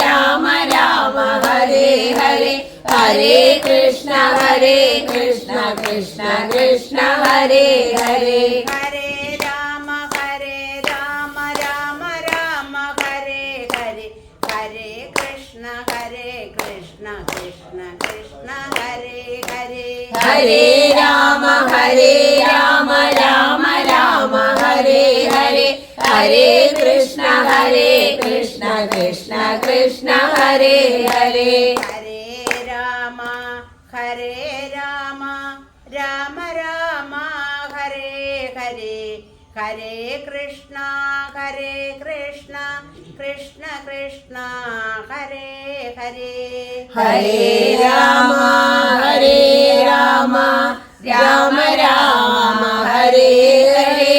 Speaker 1: രാമ രാമ ഹരേ ഹരേ ഹരേ കൃഷ്ണ കൃഷ്ണ കൃഷ്ണ ഹരേ ഹരേ
Speaker 3: ഹരേ രാമ രാമ ഹരേ ഹരേ ഹരേ കൃഷ്ണ കൃഷ്ണ കൃഷ്ണ ഹരേ ഹരേ
Speaker 1: ഹരേ രാമ രാമ ഹരേ ഹരേ ഹരേ കൃഷ്ണ കൃഷ്ണ കൃഷ്ണ ഹരേ ഹരേ
Speaker 3: ഹരേ രാമ രാമ രാമ ഹരേ ഹരേ ഹരേ കൃഷ്ണ കൃഷ്ണ കൃഷ്ണ ഹരേ ഹരേ
Speaker 1: ഹരേ രാമ രാമ രാമ ഹരേ ഹരേ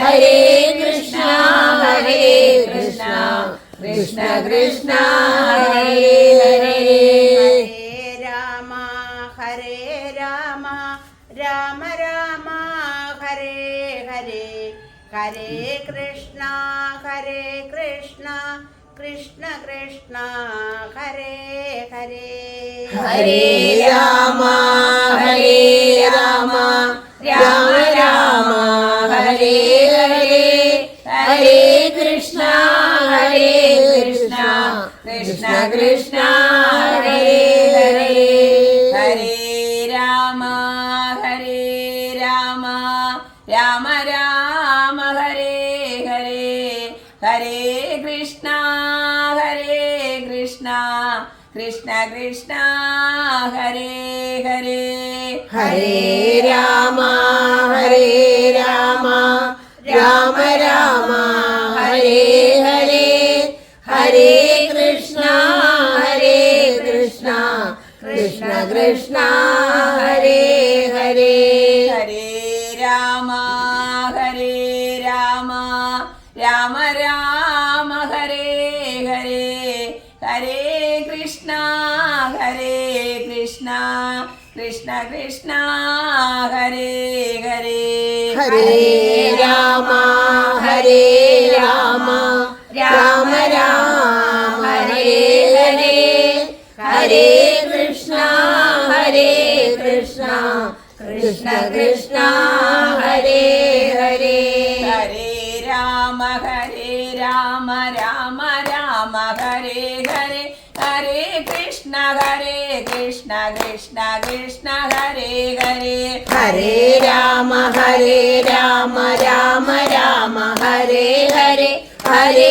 Speaker 1: ഹരേ കൃഷ്ണ കൃഷ്ണ കൃഷ്ണ ഹരേ ഹരേ
Speaker 3: ഹരേ രാമ രാമ രാമ ഹരേ ഹരേ ഹരേ കൃഷ്ണ കൃഷ്ണ കൃഷ്ണ ഹരേ ഹരേ
Speaker 1: ഹരേ രാമ രാമ രാമ ഹരേ ഹരേ ഹരേ കൃഷ്ണ കൃഷ്ണ കൃഷ്ണ ഹരേ ഹരേ
Speaker 2: ഹരേ കൃഷ്ണ കൃഷ്ണ കൃഷ്ണ ഹരേ ഹരേ
Speaker 1: ഹരേ രാമ രാമ രാമ ഹരേ ഹരേ ഹരേ കൃഷ്ണ കൃഷ്ണ കൃഷ്ണ ഹരേ ഹരേ
Speaker 2: ഹരേ രാമ രാമ രാമ ഹരേ ഹരേ ഹരേ കൃഷ്ണ കൃഷ്ണ കൃഷ്ണ ഹരേ ഹരേ
Speaker 1: ഹരേ രാമ രാമ രാമ ഹരേ ഹരേ ഹരേ കൃഷ്ണ കൃഷ്ണ കൃഷ്ണ ഹരേ ഹരേ
Speaker 2: ഹരേ രാമ രാമ രാമ ഹരേ ഹരേ ഹരേ കൃഷ്ണ കൃഷ്ണ കൃഷ്ണ ഹരേ ഹരേ
Speaker 1: ഹരേ രാമ രാമ രാമ ഹരേ ഹരേ ഹരേ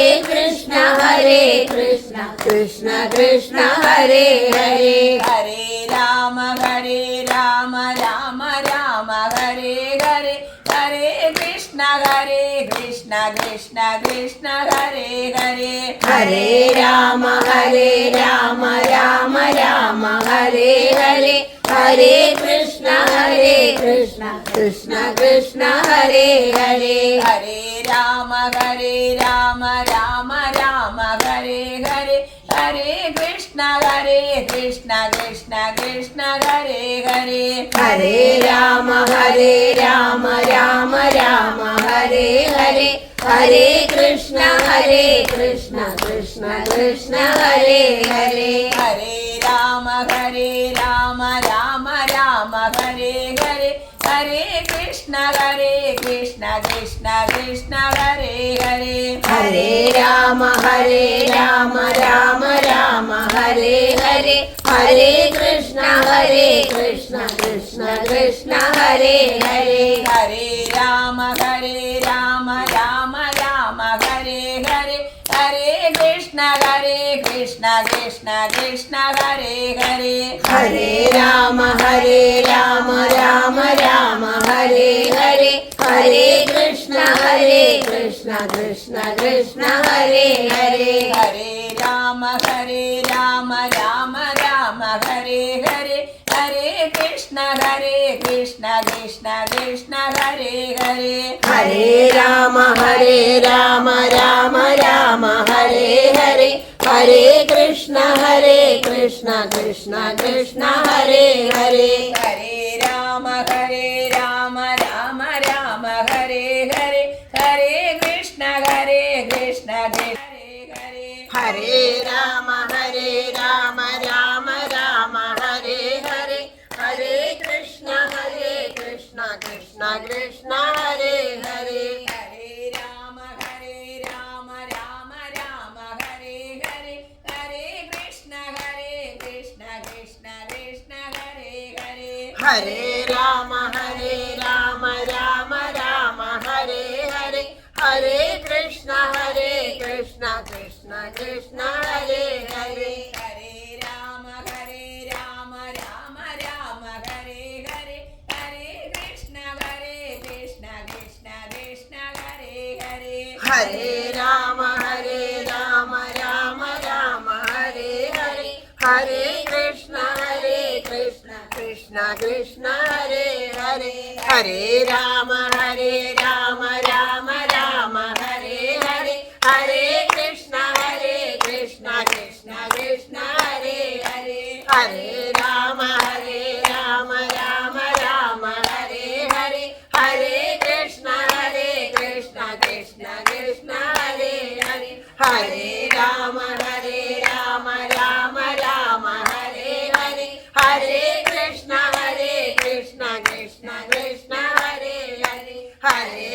Speaker 1: കൃഷ്ണ കൃഷ്ണ കൃഷ്ണ ഹരേ ഹരേ
Speaker 2: ഹരേ രാമ രാമ രാമ ഹരേ ഹരേ ഹരേ കൃഷ്ണ കൃഷ്ണ കൃഷ്ണ ഹരേ ഹരേ
Speaker 1: ഹരേ രാമ രാമ രാമ ഹരേ ഹരേ ഹരേ കൃഷ്ണ കൃഷ്ണ കൃഷ്ണ ഹരേ ഹരേ
Speaker 2: ഹരേ രാമ രാമ രാമ ഹരേ ഹരേ ഹരേ കൃഷ്ണ കൃഷ്ണ കൃഷ്ണ ഹരേ ഹരേ
Speaker 1: ഹരേ രാമ രാമ രാമ ഹരേ ഹരേ ഹരേ കൃഷ്ണ കൃഷ്ണ കൃഷ്ണ ഹരേ ഹരേ
Speaker 2: ഹരേ രാമ രാമ രാമ ഹരേ ഹരേ ഹരേ കൃഷ്ണ കൃഷ്ണ കൃഷ്ണ ഹരേ ഹരേ
Speaker 1: ഹരേ രാമ രാമ ഹരേ ഹരേ ഹരേ കൃഷ്ണ കൃഷ്ണ കൃഷ്ണ ഹരേ ഹരേ
Speaker 2: ഹരേ രാമ രാമ ഹരേ ഹരേ ഹരേ കൃഷ്ണ കൃഷ്ണ കൃഷ്ണ ഹരേ ഹരേ
Speaker 1: ഹരേ രാമ രാമ ഹരേ ഹരേ ഹരേ കൃഷ്ണ കൃഷ്ണ കൃഷ്ണ ഹരേ ഹരേ
Speaker 2: ഹരേ രാമ രാമ ഹരേ ഹരേ ഹരേ കൃഷ്ണ കൃഷ്ണ കൃഷ്ണ ഹരേ ഹരേ
Speaker 1: ഹരേ രാമ രാമ ഹരേ ഹരേ ഹരേ കൃഷ്ണ കൃഷ്ണ കൃഷ്ണ ഹരേ ഹരേ
Speaker 2: ഹരേ രാമ രാമ ഹരേ ഹരേ ഹരേ കൃഷ്ണ കൃഷ്ണ ഹരേ ഹരേ
Speaker 1: ഹരേ രാമ രാമ ഹരേ ഹരേ ഹരേ കൃഷ്ണ കൃഷ്ണ കൃഷ്ണ ഹരേ ഹരേ
Speaker 2: ഹരേ രാമ രാമ ഹരേ ഹരേ ഹരേ കൃഷ്ണ കൃഷ്ണ കൃഷ്ണ ഹരേ ഹരേ
Speaker 1: ഹരേ രാമ രാമ ഹരേ ഹരേ ഹരേ കൃഷ്ണ കൃഷ്ണ കൃഷ്ണ ഹരേ ഹരേ
Speaker 2: ഹരേ രാമ രാമ ഹരേ ഹരേ ഹരേ കൃഷ്ണ കൃഷ്ണ കൃഷ്ണ ഹരേ ഹരേ
Speaker 1: ഹരേ രാമ രാമ ഹരേ ഹരേ ഹരേ കൃഷ്ണ കൃഷ്ണ കൃഷ്ണ ഹരേ ഹരേ ഹരേ രാമ രാമ ഹരേ ഹരേ ഹരേ കൃഷ്ണ കൃഷ്ണ കൃഷ്ണ ഹരേ ഹരേ ഹരേ രാമ രാമ ഹരേ ഹരേ ഹരേ കൃഷ്ണ കൃഷ്ണ കൃഷ്ണ ഹരേ ഹരേ ഹരേ രാമ രാമ ഹരേ ഹരേ ഹരേ കൃഷ്ണ കൃഷ്ണ കൃഷ്ണ ഹരേ ഹരേ ഹരേ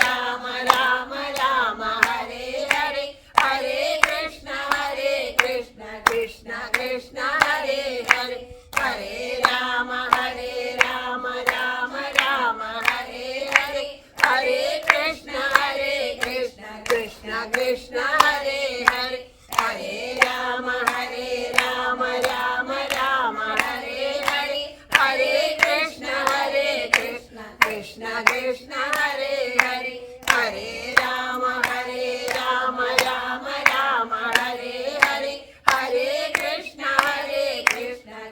Speaker 1: രാമ രാമ ഹരേ ഹരേ ഹരേ കൃഷ്ണ കൃഷ്ണ കൃഷ്ണ ഹരേ ഹരേ ഹരേ രാമ രാമ ഹരേ ഹരേ ഹരേ കൃഷ്ണ कृष्ण हरे हरे हरे राम राम राम हरे हरे हरे कृष्ण कृष्ण कृष्ण हरे हरे हरे राम राम राम हरे हरे हरे कृष्ण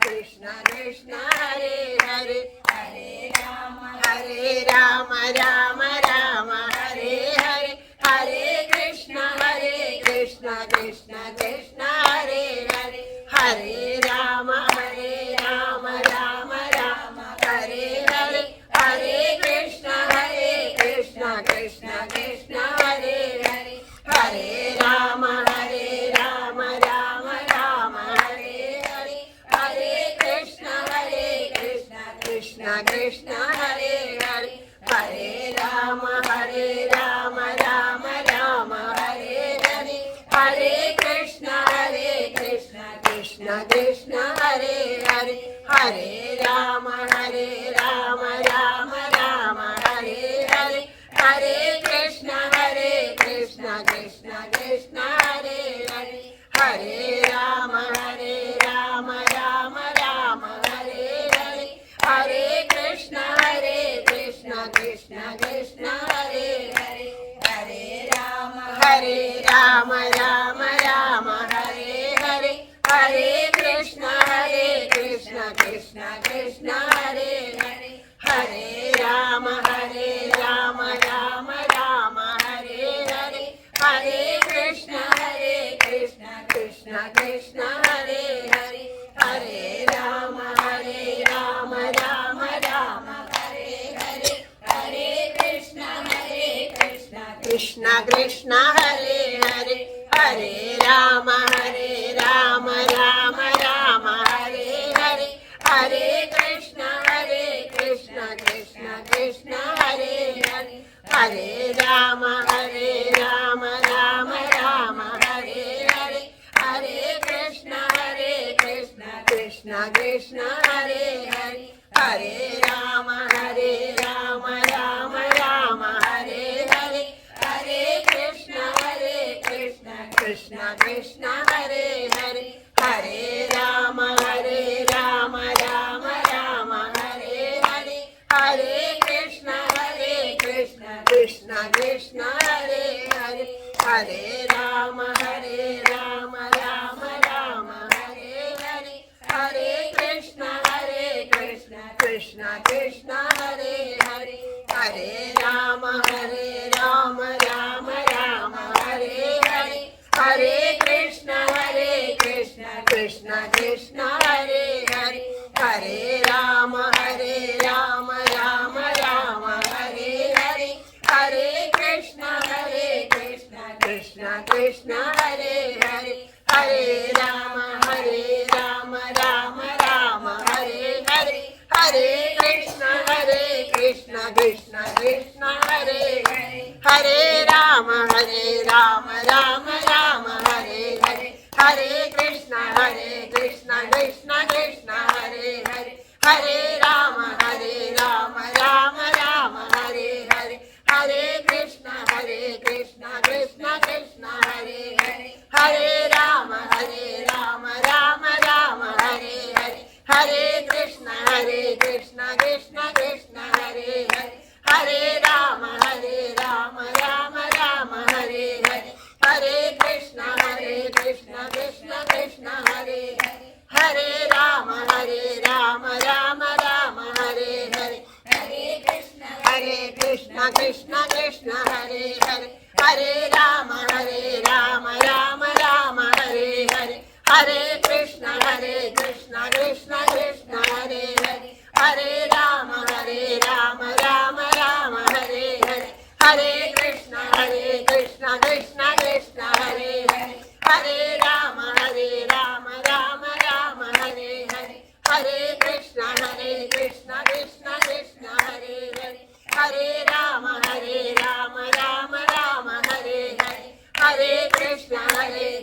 Speaker 1: कृष्ण कृष्ण हरे हरे हरे राम राम राम हरे हरे हरे कृष्ण कृष्ण कृष्ण हरे हरे हरे राम राम राम हरे हरे हरे कृष्ण कृष्ण कृष्ण हरे हरे हरे राम राम राम हरे हरे हरे कृष्ण कृष्ण कृष्ण हरे हरे हरे राम राम राम हरे हरे हरे कृष्ण कृष्ण कृष्ण हरे हरे हरे राम राम राम हरे हरे हरे कृष्ण कृष्ण कृष्ण हरे हरे हरे राम राम राम हरे हरे हरे कृष्ण कृष्ण कृष्ण हरे हरे हरे राम राम राम हरे हरे हरे कृष्ण कृष्ण कृष्ण हरे हरे हरे राम राम राम हरे हरे हरे कृष्ण कृष्ण कृष्ण हरे हरे हरे राम राम राम हरे हरे हरे कृष्ण कृष्ण कृष्ण हरे हरे हरे राम राम राम हरे हरे हरे कृष्ण कृष्ण कृष्ण हरे हरे हरे राम राम राम हरे हरे हरे कृष्ण कृष्ण कृष्ण हरे हरे हरे राम राम राम हरे हरे हरे कृष्ण कृष्ण कृष्ण हरे हरे हरे राम राम राम हरे हरे हरे कृष्ण कृष्ण कृष्ण हरे हरे हरे राम राम राम हरे हरे हरे कृष्ण कृष्ण कृष्ण हरे हरे हरे राम राम राम हरे हरे हरे कृष्ण कृष्ण कृष्ण हरे हरे हरे राम राम राम हरे हरे हरे कृष्ण कृष्ण कृष्ण हरे हरे हरे राम राम राम हरे हरे हरे कृष्ण कृष्ण कृष्ण हरे हरे हरे राम राम राम हरे हरे हरे कृष्ण कृष्ण कृष्ण हरे हरे हरे राम राम राम हरे हरे हरे कृष्ण कृष्ण कृष्ण हरे हरे हरे राम राम राम हरे हरे हरे कृष्ण कृष्ण कृष्ण हरे हरे हरे राम राम राम हरे हरे हरे कृष्ण कृष्ण कृष्ण हरे हरे हरे राम राम राम हरे हरे हरे कृष्ण कृष्ण कृष्ण हरे हरे हरे राम राम राम हरे हरे हरे कृष्ण कृष्ण कृष्ण हरे हरे हरे राम राम राम हरे हरे हरे कृष्ण कृष्ण कृष्ण हरे हरे हरे राम राम राम हरे हरे हरे कृष्ण कृष्ण कृष्ण हरे हरे हरे राम राम राम हरे हरे हरे कृष्ण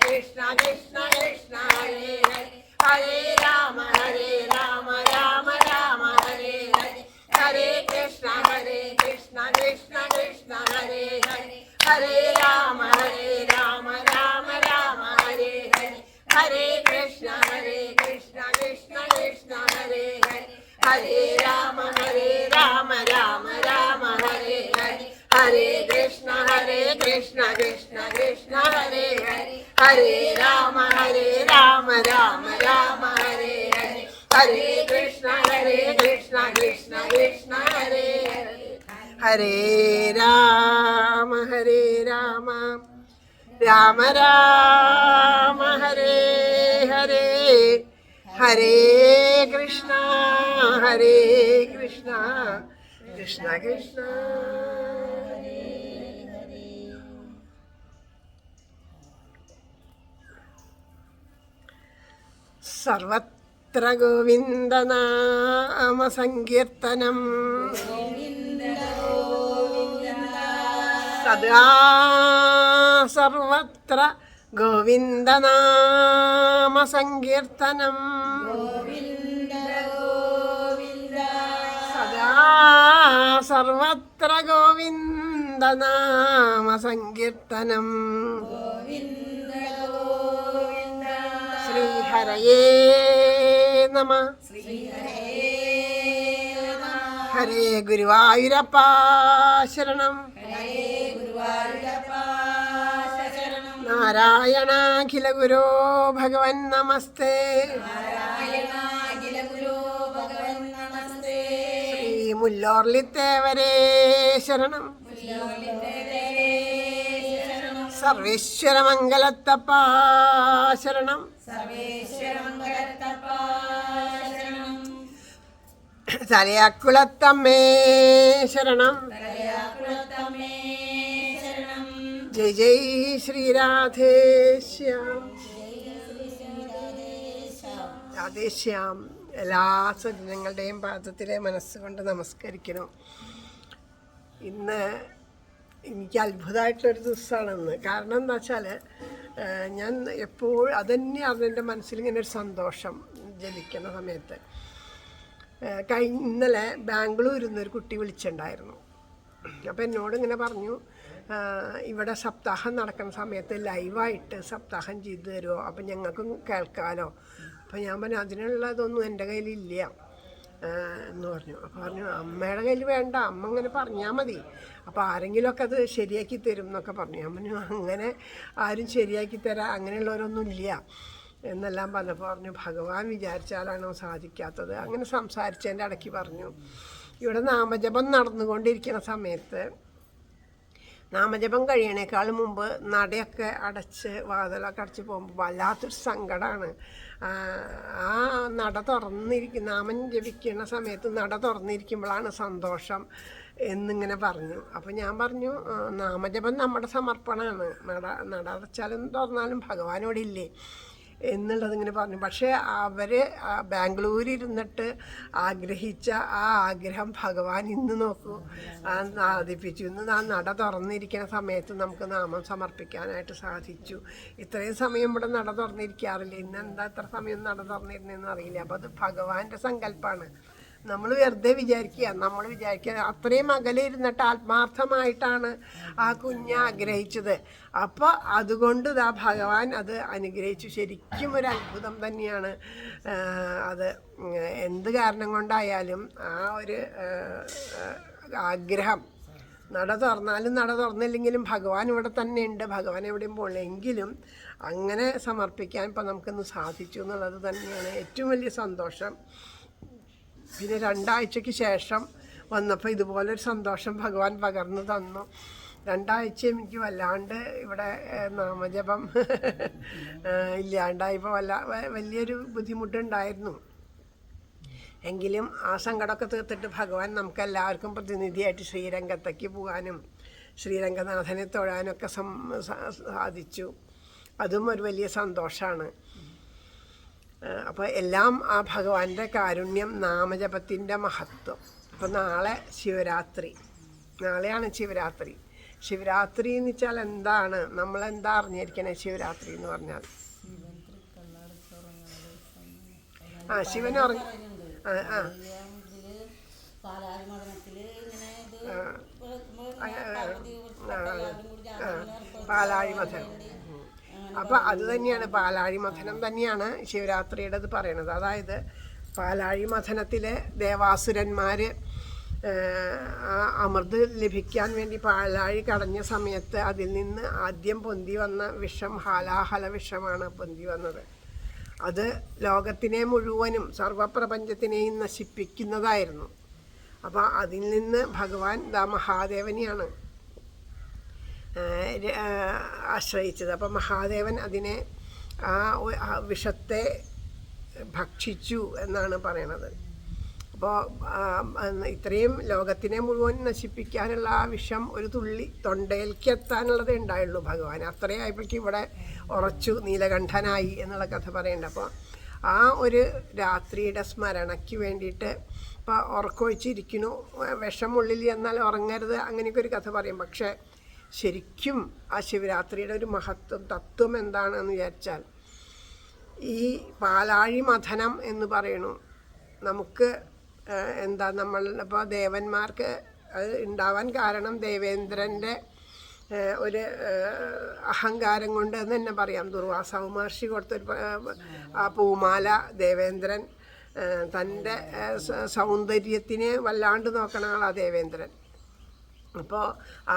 Speaker 1: कृष्ण कृष्ण हरे हरे हरे राम राम राम हरे हरे हरे कृष्ण कृष्ण कृष्ण हरे हरे हरे राम ഹരേ കൃഷ്ണ കൃഷ്ണ കൃഷ്ണ ഹരേ ഹരേ ഹരേ രാമ രാമ രാമ ഹരേ ഹരേ ഹരേ കൃഷ്ണ കൃഷ്ണ കൃഷ്ണ ഹരേ ഹരേ ഹരേ രാമ രാമ രാമ ഹരേ ഹരേ ഹരേ കൃഷ്ണ കൃഷ്ണ കൃഷ്ണ ഹരേ ഹരേ. സർവത്ര ഗോവിന്ദനാമ സങ്കീർത്തനം സദാ സർവത്ര ഗോവിന്ദനാമ സങ്കീർത്തനം സദാ സർവത്ര ഗോവിന്ദനാമ സങ്കീർത്തനം ശ്രീഹരയേ നമഃ. ഹരേ ഗുരുവായൂരപ്പ ശരണം. നാരായണാഖില ഗുരോ ഭഗവൻ നമസ്തേ. ശ്രീ മുല്ലോർലിത്തേവരേ ശരണം. സർവേശ്വര മംഗലത്തപ്പ ശരണം. തലയാക്കുളത്തമ്മേ ശരണം. ജയ് ജയ് ശ്രീരാധേശ്യാം രാധേശ്യാം. എല്ലാ സജ്ജനങ്ങളുടെയും പാദത്തിലെ മനസ്സുകൊണ്ട് നമസ്കരിക്കണം. ഇന്ന് എനിക്ക് അത്ഭുതമായിട്ടുള്ളൊരു ദിവസമാണെന്ന്. കാരണം എന്താ വെച്ചാൽ ഞാൻ എപ്പോഴും അതന്നെയാണ് എൻ്റെ മനസ്സിലിങ്ങനെ ഒരു സന്തോഷം ജനിക്കുന്ന സമയത്ത്. ഇന്നലെ ബാംഗ്ലൂരിൽ നിന്നൊരു കുട്ടി വിളിച്ചിട്ടുണ്ടായിരുന്നു. അപ്പോൾ എന്നോട് ഇങ്ങനെ പറഞ്ഞു, ഇവിടെ സപ്താഹം നടക്കുന്ന സമയത്ത് ലൈവായിട്ട് സപ്താഹം ചെയ്തു തരുമോ, അപ്പം ഞങ്ങൾക്കും കേൾക്കാമല്ലോ. അപ്പോൾ ഞാൻ പറഞ്ഞു അതിനുള്ളതൊന്നും എൻ്റെ കയ്യിലില്ല എന്ന് പറഞ്ഞു. അപ്പോൾ പറഞ്ഞു അമ്മയുടെ കയ്യിൽ വേണ്ട, അമ്മ ഇങ്ങനെ പറഞ്ഞാൽ മതി, അപ്പോൾ ആരെങ്കിലുമൊക്കെ അത് ശരിയാക്കി തരും എന്നൊക്കെ പറഞ്ഞു. ഞാൻ പറഞ്ഞു അങ്ങനെ ആരും ശരിയാക്കി തരാം അങ്ങനെയുള്ളവരൊന്നും ഇല്ല എന്നെല്ലാം പറഞ്ഞപ്പോൾ പറഞ്ഞു ഭഗവാൻ വിചാരിച്ചാലാണോ സാധിക്കാത്തത്. അങ്ങനെ സംസാരിച്ചതിൻ്റെ ഇടയ്ക്ക് പറഞ്ഞു ഇവിടെ നാമജപം നടന്നുകൊണ്ടിരിക്കുന്ന സമയത്ത് നാമജപം കഴിയണേക്കാൾ മുമ്പ് നടയൊക്കെ അടച്ച് വാതിലൊക്കെ അടച്ച് പോകുമ്പോൾ വല്ലാത്തൊരു സങ്കടമാണ്. ആ നട നാമം ജപിക്കുന്ന സമയത്ത് നട തുറന്നിരിക്കുമ്പോഴാണ് സന്തോഷം എന്നിങ്ങനെ പറഞ്ഞു. അപ്പോൾ ഞാൻ പറഞ്ഞു നാമജപം നമ്മുടെ സമർപ്പണമാണ്, നട അടച്ചാലും തുറന്നാലും ഭഗവാനോടില്ലേ എന്നുള്ളതിങ്ങനെ പറഞ്ഞു. പക്ഷേ അവർ ബാംഗ്ലൂരിരുന്നിട്ട് ആഗ്രഹിച്ച ആ ആഗ്രഹം ഭഗവാൻ ഇന്ന് നോക്കൂ സാധിപ്പിച്ചു. ഇന്ന് ആ നട തുറന്നിരിക്കുന്ന സമയത്ത് നമുക്ക് നാമം സമർപ്പിക്കാനായിട്ട് സാധിച്ചു. ഇത്രയും സമയം ഇവിടെ നട തുറന്നിരിക്കാറില്ല, ഇന്ന് എന്താ ഇത്ര സമയം നട തുറന്നിരുന്നതെന്ന് അറിയില്ല. അപ്പോൾ അത് ഭഗവാന്റെ സങ്കല്പമാണ്. നമ്മൾ വെറുതെ വിചാരിക്കുക അത്രയും അകലെ ഇരുന്നിട്ട് ആത്മാർത്ഥമായിട്ടാണ് ആ കുഞ്ഞ് ആഗ്രഹിച്ചത്. അപ്പോൾ അതുകൊണ്ട് ആ ഭഗവാൻ അത് അനുഗ്രഹിച്ചു. ശരിക്കും ഒരു അത്ഭുതം തന്നെയാണ് അത്. എന്ത് കാരണം കൊണ്ടായാലും ആ ഒരു ആഗ്രഹം നട തുറന്നാലും നട തുറന്നില്ലെങ്കിലും ഭഗവാൻ ഇവിടെ തന്നെ ഉണ്ട്, ഭഗവാൻ എവിടെയും പോകണില്ല, എങ്കിലും അങ്ങനെ സമർപ്പിക്കാൻ ഇപ്പം നമുക്കിന്ന് സാധിച്ചു എന്നുള്ളത് തന്നെയാണ് ഏറ്റവും വലിയ സന്തോഷം. പിന്നെ 2 ആഴ്ചയ്ക്ക് ശേഷം വന്നപ്പോൾ ഇതുപോലൊരു സന്തോഷം ഭഗവാൻ പകർന്നു തന്നു. 2 ആഴ്ച എനിക്ക് വല്ലാണ്ട് ഇവിടെ നാമജപം ഇല്ലാണ്ടായപ്പോൾ വലിയൊരു ബുദ്ധിമുട്ടുണ്ടായിരുന്നു. എങ്കിലും ആ സങ്കടമൊക്കെ തീർത്തിട്ട് ഭഗവാൻ നമുക്കെല്ലാവർക്കും പ്രതിനിധിയായിട്ട് ശ്രീരംഗത്തേക്ക് പോകാനും ശ്രീരംഗനാഥനെ തൊഴാനൊക്കെ സാധിച്ചു. അതും ഒരു വലിയ സന്തോഷമാണ്. അപ്പോൾ എല്ലാം ആ ഭഗവാന്റെ കാരുണ്യം, നാമജപത്തിൻ്റെ മഹത്വം. അപ്പോൾ നാളെ ശിവരാത്രി, നാളെയാണ് ശിവരാത്രി. ശിവരാത്രി എന്ന് വെച്ചാൽ എന്താണ്, നമ്മളെന്താ അറിഞ്ഞിരിക്കണേ ശിവരാത്രി എന്ന് പറഞ്ഞാൽ? ശിവൻ ഉറങ്ങി പാലാഴി മഥനം. അപ്പോൾ അത് തന്നെയാണ്, പാലാഴി മഥനം തന്നെയാണ് ശിവരാത്രിയുടെ പറയണത്. അതായത് പാലാഴി മഥനത്തിലെ ദേവാസുരന്മാർ ആ അമൃത് ലഭിക്കാൻ വേണ്ടി പാലാഴി കടഞ്ഞ സമയത്ത് അതിൽ നിന്ന് ആദ്യം പൊന്തി വന്ന വിഷം ഹാലാഹല വിഷമാണ് പൊന്തി വന്നത്. അത് ലോകത്തിനെ മുഴുവനും സർവപ്രപഞ്ചത്തിനെയും നശിപ്പിക്കുന്നതായിരുന്നു. അപ്പോൾ അതിൽ നിന്ന് ഭഗവാൻ മഹാദേവനെയാണ് ആശ്രയിച്ചത്. അപ്പോൾ മഹാദേവൻ അതിനെ ആ വിഷത്തെ ഭക്ഷിച്ചു എന്നാണ് പറയണത്. അപ്പോൾ ഇത്രയും ലോകത്തിനെ മുഴുവൻ നശിപ്പിക്കാനുള്ള ആ വിഷം ഒരു തുള്ളി തൊണ്ടയിലേക്ക് എത്താനുള്ളതേ ഉണ്ടായുള്ളൂ ഭഗവാൻ. അത്രയായപ്പോഴേക്കും ഇവിടെ ഉറച്ചു നീലകണ്ഠനായി എന്നുള്ള കഥ പറയുന്നുണ്ട്. അപ്പോൾ ആ ഒരു രാത്രിയുടെ സ്മരണയ്ക്ക് വേണ്ടിയിട്ട് ഇപ്പോൾ ഉറക്കമൊഴിച്ചിരിക്കുന്നു, വിഷം ഉള്ളിൽ എന്നാൽ ഉറങ്ങരുത്, അങ്ങനെയൊക്കെ ഒരു കഥ പറയും. പക്ഷേ ശരിക്കും ആ ശിവരാത്രിയുടെ ഒരു തത്വം എന്താണെന്ന് വിചാരിച്ചാൽ, ഈ പാലാഴി മഥനം എന്ന് പറയണു നമുക്ക് എന്താ, ഇപ്പോൾ ദേവന്മാർക്ക് അത് ഉണ്ടാവാൻ കാരണം ദേവേന്ദ്രൻ്റെ ഒരു അഹങ്കാരം കൊണ്ട് എന്ന് തന്നെ പറയാം. ദുർവാസ മഹർഷി കൊടുത്തൊരു ആ പൂമാല ദേവേന്ദ്രൻ തൻ്റെ സൗന്ദര്യത്തിന് വല്ലാണ്ട് നോക്കണ ആളാണ് ദേവേന്ദ്രൻ. അപ്പോൾ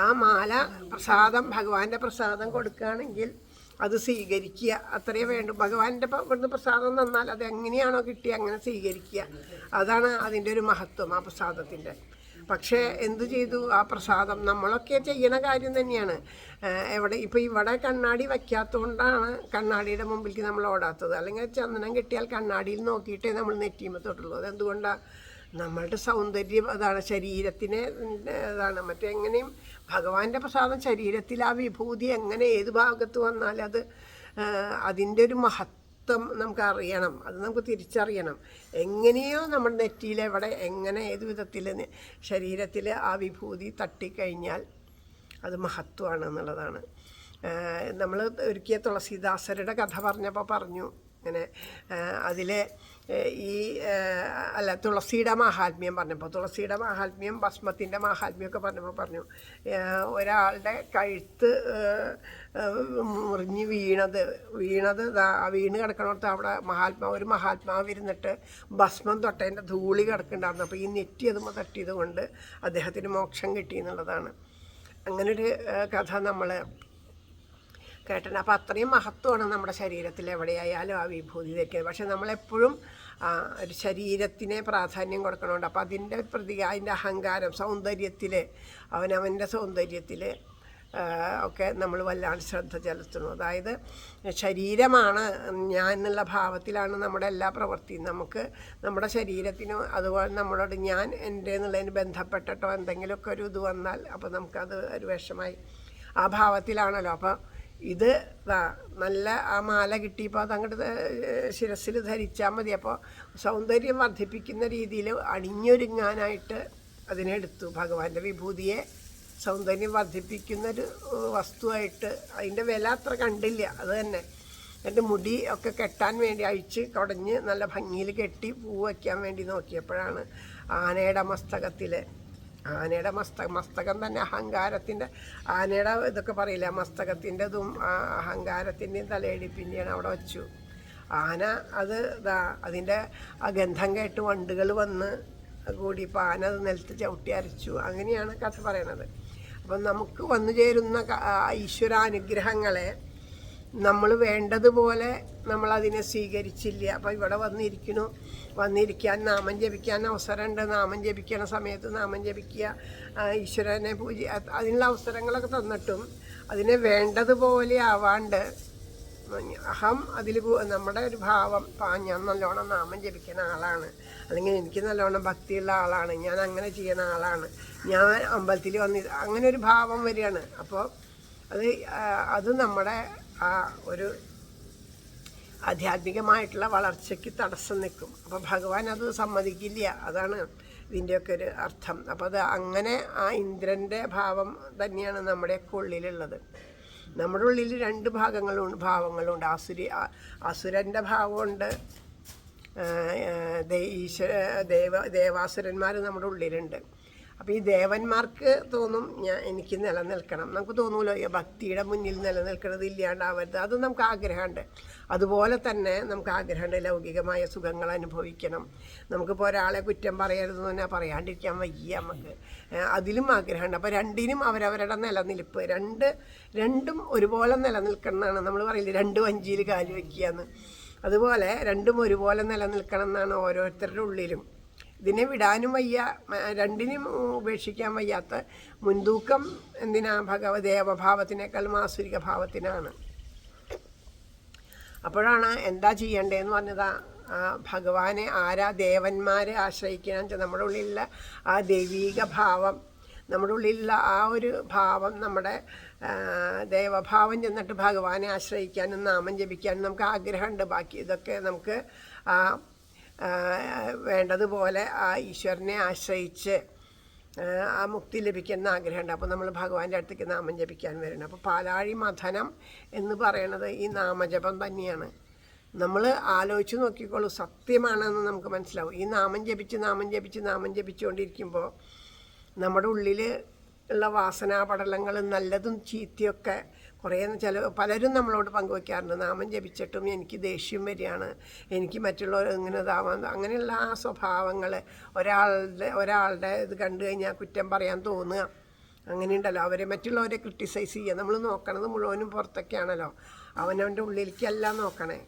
Speaker 1: ആ മാല പ്രസാദം, ഭഗവാന്റെ പ്രസാദം കൊടുക്കുകയാണെങ്കിൽ അത് സ്വീകരിക്കുക, അത്രയേ വേണ്ടു. ഭഗവാന്റെ ഇവിടുന്ന് പ്രസാദം തന്നാൽ അത് എങ്ങനെയാണോ കിട്ടിയ അങ്ങനെ സ്വീകരിക്കുക, അതാണ് അതിൻ്റെ ഒരു മഹത്വം ആ പ്രസാദത്തിൻ്റെ. പക്ഷേ എന്തു ചെയ്തു, ആ പ്രസാദം നമ്മളൊക്കെ ചെയ്യണ കാര്യം തന്നെയാണ്. ഇപ്പോൾ ഇവിടെ കണ്ണാടി വയ്ക്കാത്തതുകൊണ്ടാണ് കണ്ണാടിയുടെ മുമ്പിലേക്ക് നമ്മൾ ഓടാത്തത്. അല്ലെങ്കിൽ ചന്ദനം കിട്ടിയാൽ കണ്ണാടിയിൽ നോക്കിയിട്ടേ നമ്മൾ നെറ്റിയുമ്പോൾ തൊട്ടുള്ളൂ. അതെന്തുകൊണ്ടാണ്? നമ്മളുടെ സൗന്ദര്യം അതാണ്, ശരീരത്തിന് അതാണ്. മറ്റെങ്ങനെയും ഭഗവാന്റെ പ്രസാദം ശരീരത്തിൽ ആ വിഭൂതി എങ്ങനെ ഏത് ഭാഗത്ത് വന്നാലും അത് അതിൻ്റെ ഒരു മഹത്വം നമുക്കറിയണം, അത് നമുക്ക് തിരിച്ചറിയണം. എങ്ങനെയോ നമ്മുടെ നെറ്റിയിലെവിടെ എങ്ങനെ ഏത് വിധത്തിൽ ശരീരത്തിൽ ആ വിഭൂതി തട്ടിക്കഴിഞ്ഞാൽ അത് മഹത്വമാണ് എന്നുള്ളതാണ്. നമ്മൾ ഒരുക്കിയ തുളസീദാസരുടെ കഥ പറഞ്ഞപ്പോൾ പറഞ്ഞു ഇങ്ങനെ, അതിൽ ഈ തുളസിയുടെ മാഹാത്മ്യം പറഞ്ഞപ്പോൾ, തുളസിയുടെ മാഹാത്മ്യം, ഭസ്മത്തിൻ്റെ മാഹാത്മ്യമൊക്കെ പറഞ്ഞപ്പോൾ പറഞ്ഞു, ഒരാളുടെ കഴുത്ത് മുറിഞ്ഞ് വീണത് വീണ് കിടക്കണോടത്ത് അവിടെ ഒരു മഹാത്മാവ് ഇരുന്നിട്ട് ഭസ്മം തൊട്ടതിൻ്റെ ധൂളി കിടക്കുന്നുണ്ടായിരുന്നു. അപ്പോൾ ഈ നെറ്റി അതുമ്പോൾ തട്ടിയത് കൊണ്ട് അദ്ദേഹത്തിന് മോക്ഷം കിട്ടി എന്നുള്ളതാണ്. അങ്ങനൊരു കഥ നമ്മൾ കേട്ടിട്ടുണ്ട്. അപ്പോൾ അത്രയും മഹത്വമാണ് നമ്മുടെ ശരീരത്തിൽ എവിടെയായാലും ആ വിഭൂതി ധരിക്കുന്നത്. പക്ഷെ നമ്മളെപ്പോഴും ഒരു ശരീരത്തിനെ പ്രാധാന്യം കൊടുക്കണമുണ്ട്. അപ്പോൾ അതിൻ്റെ അതിൻ്റെ അഹങ്കാരം, സൗന്ദര്യത്തിൽ, അവനവൻ്റെ സൗന്ദര്യത്തിൽ ഒക്കെ നമ്മൾ വല്ലാണ്ട് ശ്രദ്ധ ചെലുത്തുന്നു. അതായത് ശരീരമാണ് ഞാൻ എന്നുള്ള ഭാവത്തിലാണ് നമ്മുടെ എല്ലാ പ്രവൃത്തിയും. നമുക്ക് നമ്മുടെ ശരീരത്തിനും അതുപോലെ നമ്മളോട് ഞാൻ എൻ്റെ എന്നുള്ളതിന് ബന്ധപ്പെട്ടിട്ടോ എന്തെങ്കിലുമൊക്കെ ഒരു ഇത് വന്നാൽ അപ്പോൾ നമുക്കത് ഒരു വിഷമായി ആ ഭാവത്തിലാണല്ലോ. അപ്പോൾ ഇത് നല്ല ആ മാല കിട്ടിയപ്പോൾ അതങ്ങോട്ട് ശിരസിൽ ധരിച്ചാൽ മതി. അപ്പോൾ സൗന്ദര്യം വർദ്ധിപ്പിക്കുന്ന രീതിയിൽ അണിഞ്ഞൊരുങ്ങാനായിട്ട് അതിനെടുത്തു. ഭഗവാന്റെ വിഭൂതിയെ സൗന്ദര്യം വർദ്ധിപ്പിക്കുന്നൊരു വസ്തുവായിട്ട് അതിൻ്റെ വില അത്ര കണ്ടില്ല. അത് തന്നെ എൻ്റെ മുടി ഒക്കെ കെട്ടാൻ വേണ്ടി അഴിച്ച് കുടഞ്ഞ് നല്ല ഭംഗിയിൽ കെട്ടി പൂ വയ്ക്കാൻ വേണ്ടി നോക്കിയപ്പോഴാണ് ആനയുടെ മസ്തകത്തിൽ, ആനയുടെ മസ്തകം തന്നെ അഹങ്കാരത്തിൻ്റെ, ആനയുടെ ഇതൊക്കെ പറയില്ല, മസ്തകത്തിൻ്റെതും അഹങ്കാരത്തിൻ്റെയും തലയെടുപ്പിൻ്റെയാണ് അവിടെ വച്ചു. ആന അത് അതിൻ്റെ ആ ഗന്ധം കേട്ട് വണ്ടുകൾ വന്ന് കൂടി ഇപ്പോൾ ആന അത് നിലത്ത് ചവിട്ടി അരച്ചു. അങ്ങനെയാണ് കഥ പറയണത്. അപ്പം നമുക്ക് വന്നു ചേരുന്ന ഈശ്വരാനുഗ്രഹങ്ങളെ നമ്മൾ വേണ്ടതുപോലെ നമ്മളതിനെ സ്വീകരിച്ചില്ല. അപ്പോൾ ഇവിടെ വന്നിരിക്കാൻ നാമം ജപിക്കാൻ അവസരമുണ്ട്. നാമം ജപിക്കണ സമയത്ത് നാമം ജപിക്കുക, ഈശ്വരനെ അതിനുള്ള അവസരങ്ങളൊക്കെ തന്നിട്ടും അതിനെ വേണ്ടതുപോലെ ആവാണ്ട് അഹം അതിൽ നമ്മുടെ ഒരു ഭാവം, ഞാൻ നല്ലോണം നാമം ജപിക്കുന്ന ആളാണ്, അല്ലെങ്കിൽ എനിക്ക് നല്ലോണം ഭക്തിയുള്ള ആളാണ്, ഞാൻ അങ്ങനെ ചെയ്യുന്ന ആളാണ്, ഞാൻ അമ്പലത്തിൽ അങ്ങനെ ഒരു ഭാവം വരികയാണ്. അപ്പോൾ അത് നമ്മുടെ ആ ഒരു ആധ്യാത്മികമായിട്ടുള്ള വളർച്ചയ്ക്ക് തടസ്സം നിൽക്കും. അപ്പോൾ ഭഗവാൻ അത് സമ്മതിക്കില്ല. അതാണ് ഇതിൻ്റെയൊക്കെ ഒരു അർത്ഥം. അപ്പോൾ അത് അങ്ങനെ ആ ഇന്ദ്രൻ്റെ ഭാവം തന്നെയാണ് നമ്മുടെയൊക്കെ ഉള്ളിലുള്ളത്. നമ്മുടെ ഉള്ളിൽ രണ്ട് ഭാവങ്ങളുണ്ട്. അസുരൻ്റെ ഭാവമുണ്ട്, ദേവാസുരന്മാർ നമ്മുടെ ഉള്ളിലുണ്ട്. അപ്പോൾ ഈ ദേവന്മാർക്ക് തോന്നും എനിക്ക് നിലനിൽക്കണം, നമുക്ക് തോന്നൂലോ ഈ ഭക്തിയുടെ മുന്നിൽ നിലനിൽക്കുന്നത് ഇല്ലാണ്ടാവരുത്, അത് നമുക്ക് ആഗ്രഹമുണ്ട്. അതുപോലെ തന്നെ നമുക്ക് ആഗ്രഹമുണ്ട് ലൗകികമായ സുഖങ്ങൾ അനുഭവിക്കണം. നമുക്കിപ്പോൾ ഒരാളെ കുറ്റം പറയരുതെന്ന് പറഞ്ഞാൽ പറയാണ്ടിരിക്കാൻ വയ്യ നമുക്ക്, അതിലും ആഗ്രഹമുണ്ട്. അപ്പോൾ രണ്ടിനും അവരവരുടെ നിലനിൽപ്പ് രണ്ടും ഒരുപോലെ നിലനിൽക്കണം എന്നാണ് നമ്മൾ പറയില്ലേ, 2 വഞ്ചിയിൽ കാല് വയ്ക്കുകയെന്ന്. അതുപോലെ രണ്ടും ഒരുപോലെ നിലനിൽക്കണം എന്നാണ് ഓരോരുത്തരുടെ ഉള്ളിലും. ഇതിനെ വിടാനും വയ്യ, രണ്ടിനും ഉപേക്ഷിക്കാൻ വയ്യാത്ത മുൻതൂക്കം എന്തിനാ ദേവഭാവത്തിനേക്കാൾ ആസുരിക ഭാവത്തിനാണ്. അപ്പോഴാണ് എന്താ ചെയ്യേണ്ടതെന്ന് പറഞ്ഞതാ, ഭഗവാനെ ദേവന്മാരെ ആശ്രയിക്കണം വെച്ചാൽ നമ്മുടെ ഉള്ളിലുള്ള ആ ദൈവീക ഭാവം, നമ്മുടെ ഉള്ളിലുള്ള ആ ഒരു ഭാവം, നമ്മുടെ ദേവഭാവം ചെന്നിട്ട് ഭഗവാനെ ആശ്രയിക്കാനും നാമം ജപിക്കാനും നമുക്ക് ആഗ്രഹമുണ്ട്. ബാക്കി ഇതൊക്കെ നമുക്ക് വേണ്ടതുപോലെ ആ ഈശ്വരനെ ആശ്രയിച്ച് ആ മുക്തി ലഭിക്കുന്ന ആഗ്രഹമുണ്ട്. അപ്പോൾ നമ്മൾ ഭഗവാന്റെ അടുത്തേക്ക് നാമം ജപിക്കാൻ വരണം. അപ്പോൾ പാലാഴി മഥനം എന്ന് പറയണത് ഈ നാമജപം തന്നെയാണ്. നമ്മൾ ആലോചിച്ച് നോക്കിക്കോളൂ, സത്യമാണെന്ന് നമുക്ക് മനസ്സിലാവും. ഈ നാമം ജപിച്ചുകൊണ്ടിരിക്കുമ്പോൾ നമ്മുടെ ഉള്ളിൽ ഉള്ള വാസനാപടലങ്ങൾ നല്ലതും ചീത്തയൊക്കെ കുറേ പലരും നമ്മളോട് പങ്കുവയ്ക്കാറുണ്ട്. നാമം ജപിച്ചിട്ടും എനിക്ക് ദേഷ്യം വരികയാണ്, എനിക്ക് മറ്റുള്ളവർ ഇങ്ങനെ ഇതാവാൻ, അങ്ങനെയുള്ള ആ സ്വഭാവങ്ങൾ, ഒരാളുടെ ഇത് കണ്ടു കഴിഞ്ഞാൽ കുറ്റം പറയാൻ തോന്നുക, അങ്ങനെയുണ്ടല്ലോ. മറ്റുള്ളവരെ ക്രിട്ടിസൈസ് ചെയ്യുക. നമ്മൾ നോക്കണത് മുഴുവനും പുറത്തൊക്കെയാണല്ലോ, അവനവൻ്റെ ഉള്ളിലേക്കല്ല നോക്കണേ.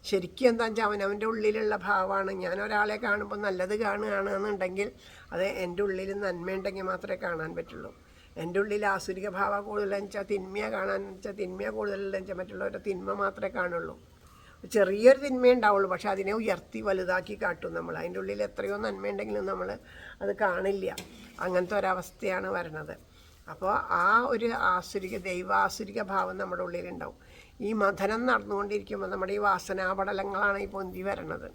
Speaker 1: ശരിക്കും എന്താ വെച്ചാൽ അവനവൻ്റെ ഉള്ളിലുള്ള ഭാവമാണ്. ഞാൻ ഒരാളെ കാണുമ്പോൾ നല്ലത് കാണുകയാണെന്നുണ്ടെങ്കിൽ അത് എൻ്റെ ഉള്ളിൽ നന്മയുണ്ടെങ്കിൽ മാത്രമേ കാണാൻ പറ്റുള്ളൂ. എൻ്റെ ഉള്ളിൽ ആസുരിക ഭാവം കൂടുതലെന്ന് വെച്ചാൽ തിന്മ കൂടുതലെന്ന് വെച്ചാൽ മറ്റുള്ളവരുടെ തിന്മ മാത്രമേ കാണുള്ളൂ. ചെറിയൊരു തിന്മ ഉണ്ടാവുള്ളൂ, പക്ഷെ അതിനെ ഉയർത്തി വലുതാക്കി കാട്ടും നമ്മൾ. അതിൻ്റെ ഉള്ളിൽ എത്രയോ നന്മയുണ്ടെങ്കിലും നമ്മൾ അത് കാണില്ല. അങ്ങനത്തെ ഒരവസ്ഥയാണ് വരണത്. അപ്പോൾ ആ ഒരു ദൈവാസുരിക ഭാവം നമ്മുടെ ഉള്ളിലുണ്ടാവും. ഈ മഥനം നടന്നുകൊണ്ടിരിക്കുമ്പോൾ നമ്മുടെ ഈ വാസനാപടലങ്ങളാണ് ഈ പൊന്തി വരണത്.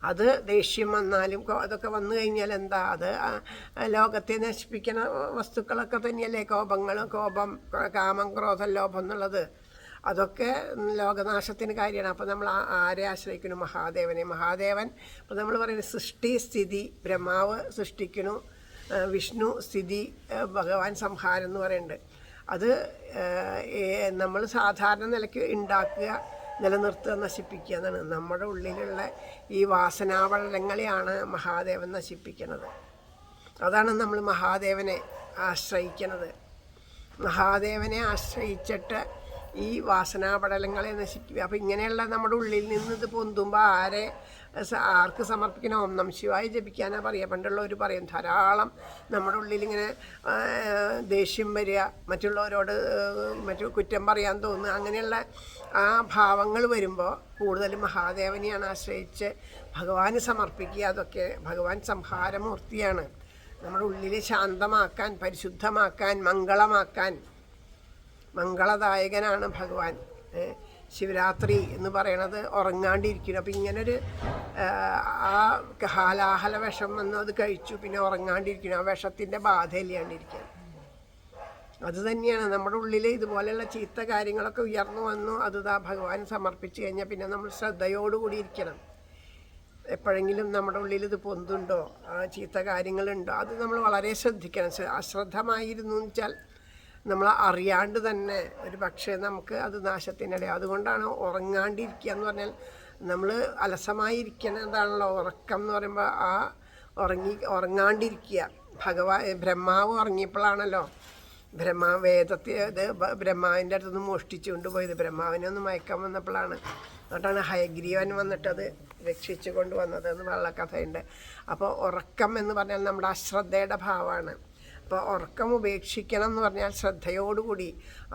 Speaker 1: അത് ദേഷ്യം വന്നാലും അതൊക്കെ വന്നു കഴിഞ്ഞാൽ എന്താ, അത് ലോകത്തെ നശിപ്പിക്കുന്ന വസ്തുക്കളൊക്കെ തന്നെയല്ലേ കോപം, കാമം, ക്രോധം, ലോഭം എന്നുള്ളത്. അതൊക്കെ ലോകനാശത്തിന് കാര്യമാണ്. അപ്പോൾ നമ്മൾ ആരെ ആശ്രയിക്കുന്നു? മഹാദേവൻ. അപ്പോൾ നമ്മൾ പറയുന്നത് സൃഷ്ടി സ്ഥിതി, ബ്രഹ്മാവ് സൃഷ്ടിക്കുന്നു, വിഷ്ണു സ്ഥിതി, ഭഗവാൻ സംഹാരം എന്ന് പറയുന്നുണ്ട്. അത് നമ്മൾ സാധാരണ നിലയ്ക്ക് ഉണ്ടാക്കുക, നിലനിർത്തുക, നശിപ്പിക്കുക എന്നാണ്. നമ്മുടെ ഉള്ളിലുള്ള ഈ വാസനാവളങ്ങളെയാണ് മഹാദേവൻ നശിപ്പിക്കുന്നത്. അതാണ് നമ്മൾ മഹാദേവനെ ആശ്രയിക്കുന്നത്. മഹാദേവനെ ആശ്രയിച്ചിട്ട് ഈ വാസനാപടലങ്ങളെ നശിക്കുക. അപ്പോൾ ഇങ്ങനെയുള്ള നമ്മുടെ ഉള്ളിൽ നിന്ന് ഇത് പൊന്തുമ്പോൾ ആർക്ക് സമർപ്പിക്കണം? ഓം നമഃ ശിവായ ജപിക്കാനാണ് പറയുക. പണ്ടുള്ളവർ പറയും ധാരാളം നമ്മുടെ ഉള്ളിലിങ്ങനെ ദേഷ്യം വരിക, മറ്റുള്ളവരോട് കുറ്റം പറയാൻ തോന്നുക, അങ്ങനെയുള്ള ആ ഭാവങ്ങൾ വരുമ്പോൾ കൂടുതലും മഹാദേവനെയാണ് ആശ്രയിച്ച് ഭഗവാന് സമർപ്പിക്കുക. അതൊക്കെ ഭഗവാൻ സംഹാരമൂർത്തിയാണ്. നമ്മുടെ ഉള്ളിൽ ശാന്തമാക്കാൻ, പരിശുദ്ധമാക്കാൻ, മംഗളദായകനാണ് ഭഗവാൻ. ശിവരാത്രി എന്ന് പറയണത് ഉറങ്ങാണ്ടിരിക്കുന്നു. അപ്പം ഇങ്ങനൊരു ഹാലാഹല വിഷം വന്ന് അത് കഴിച്ചു, പിന്നെ ഉറങ്ങാണ്ടിരിക്കുന്നു. ആ വിഷത്തിൻ്റെ ബാധ ഇല്ലാണ്ടിരിക്കുക. അത് തന്നെയാണ് നമ്മുടെ ഉള്ളിൽ ഇതുപോലെയുള്ള ചീത്ത കാര്യങ്ങളൊക്കെ ഉയർന്നു വന്നു. അത് ഭഗവാൻ സമർപ്പിച്ച് കഴിഞ്ഞാൽ പിന്നെ നമ്മൾ ശ്രദ്ധയോടുകൂടി ഇരിക്കണം. എപ്പോഴെങ്കിലും നമ്മുടെ ഉള്ളിൽ ഇത് പൊന്തുണ്ടോ, ചീത്ത കാര്യങ്ങളുണ്ടോ, അത് നമ്മൾ വളരെ ശ്രദ്ധിക്കണം. അശ്രദ്ധമായിരുന്നു എന്ന് വെച്ചാൽ നമ്മൾ അറിയാണ്ട് തന്നെ ഒരു പക്ഷേ നമുക്ക് അത് നാശത്തിനിടയാവും. അതുകൊണ്ടാണ് ഉറങ്ങാണ്ടിരിക്കുക എന്ന് പറഞ്ഞാൽ, നമ്മൾ അലസമായിരിക്കുന്നതാണല്ലോ ഉറക്കം എന്ന് പറയുമ്പോൾ. ആ ഉറങ്ങാണ്ടിരിക്കുക. ബ്രഹ്മാവ് ഉറങ്ങിയപ്പോഴാണല്ലോ ബ്രഹ്മാവിൻ്റെ അടുത്തുനിന്ന് മോഷ്ടിച്ചു കൊണ്ടുപോയത്. ബ്രഹ്മാവിനെ ഒന്ന് മയക്കാൻ വന്നപ്പോഴാണ്. എന്നിട്ടാണ് ഹയഗ്രീവൻ വന്നിട്ടത് രക്ഷിച്ചു കൊണ്ടുവന്നത് എന്ന് വള്ളക്കഥയുണ്ട്. അപ്പോൾ ഉറക്കം എന്ന് പറഞ്ഞാൽ നമ്മുടെ അശ്രദ്ധയുടെ ഭാവമാണ്. അപ്പോൾ ഉറക്കം ഉപേക്ഷിക്കണം എന്ന് പറഞ്ഞാൽ ശ്രദ്ധയോടുകൂടി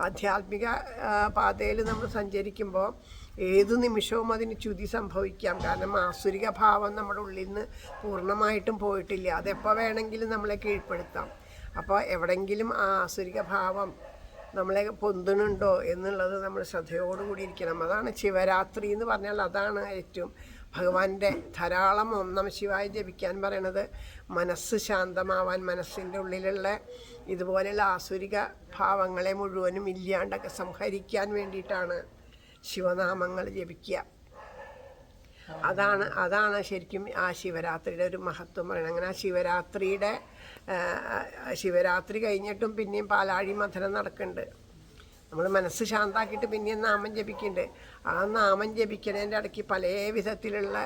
Speaker 1: ആധ്യാത്മിക പാതയിൽ നമ്മൾ സഞ്ചരിക്കുമ്പോൾ ഏതു നിമിഷവും അതിന് ച്യുതി സംഭവിക്കാം. കാരണം ആസുരിക ഭാവം നമ്മുടെ ഉള്ളിൽ നിന്ന് പൂർണ്ണമായിട്ടും പോയിട്ടില്ല. അതെപ്പോൾ വേണമെങ്കിലും നമ്മളെ കീഴ്പ്പെടുത്താം. അപ്പോൾ എവിടെയെങ്കിലും ആ ആസുരിക ഭാവം നമ്മളെ പൊന്തുന്നുണ്ടോ എന്നുള്ളത് നമ്മൾ ശ്രദ്ധയോടുകൂടി ഇരിക്കണം. അതാണ് ശിവരാത്രി എന്ന് പറഞ്ഞാൽ. അതാണ് ഏറ്റവും ഭഗവാന്റെ ധാരാളം ഓം നമഃ ശിവായ ജപിക്കാൻ പറയണത്. മനസ്സ് ശാന്തമാവാൻ, മനസ്സിൻ്റെ ഉള്ളിലുള്ള ഇതുപോലെയുള്ള ആസുരിക ഭാവങ്ങളെ മുഴുവനും ഇല്ലാണ്ടൊക്കെ സംഹരിക്കാൻ വേണ്ടിയിട്ടാണ് ശിവനാമങ്ങൾ ജപിക്കുക. അതാണ് ശരിക്കും ആ ശിവരാത്രിയുടെ ഒരു മഹത്വം പറയുന്നത്. അങ്ങനെ ആ ശിവരാത്രി കഴിഞ്ഞിട്ടും പിന്നെയും പാലാഴി മഥനം നടക്കുന്നുണ്ട്. നമ്മൾ മനസ്സ് ശാന്താക്കിയിട്ട് പിന്നെയും നാമം ജപിക്കുന്നുണ്ട്. ആ നാമം ജപിക്കുന്നതിൻ്റെ ഇടയ്ക്ക് പല വിധത്തിലുള്ള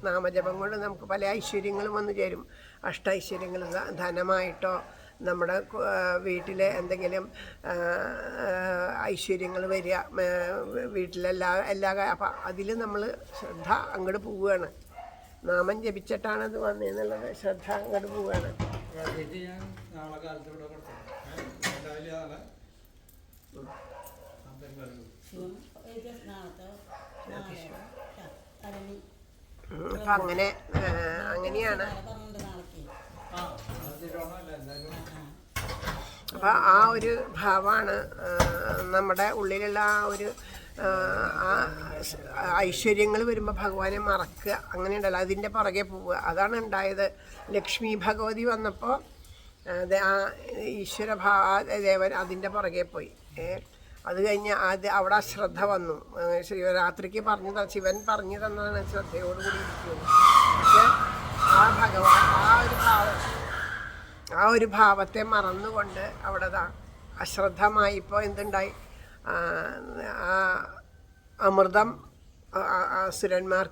Speaker 1: നാമജപം കൊണ്ട് നമുക്ക് പല ഐശ്വര്യങ്ങളും വന്നു ചേരും. അഷ്ടൈശ്വര്യങ്ങൾ, ധനമായിട്ടോ നമ്മുടെ വീട്ടിലെ എന്തെങ്കിലും ഐശ്വര്യങ്ങൾ വരിക, വീട്ടിലെല്ലാ അപ്പം അതിൽ നമ്മൾ ശ്രദ്ധ അങ്ങോട്ട് പോവുകയാണ്. നാമം ജപിച്ചിട്ടാണ് അത് വന്നതെന്നുള്ളത് ശ്രദ്ധ അങ്ങോട്ട് പോവുകയാണ്. അപ്പം അങ്ങനെയാണ്. അപ്പം ആ ഒരു ഭാവമാണ് നമ്മുടെ ഉള്ളിലുള്ള ആ ഒരു ഐശ്വര്യങ്ങൾ വരുമ്പോൾ ഭഗവാനെ മറക്കുക, അങ്ങനെയുണ്ടല്ലോ, അതിൻ്റെ പുറകെ പോവുക. അതാണ് ഉണ്ടായത്. ലക്ഷ്മി ഭഗവതി വന്നപ്പോൾ ആ ദേവൻ അതിൻ്റെ പുറകെ പോയി. അത് കഴിഞ്ഞ് അവിടെ ശ്രദ്ധ വന്നു. ശിവരാത്രിക്ക് ശിവൻ പറഞ്ഞു തന്നതാണ് ശ്രദ്ധയോടുകൂടി ഇരിക്കുന്നത്. പക്ഷെ ആ ഭഗവാൻ ആ ഒരു ഭാവത്തെ മറന്നുകൊണ്ട് അവിടെ അശ്രദ്ധമായിപ്പോൾ എന്തുണ്ടായി? അമൃതം അസുരന്മാർ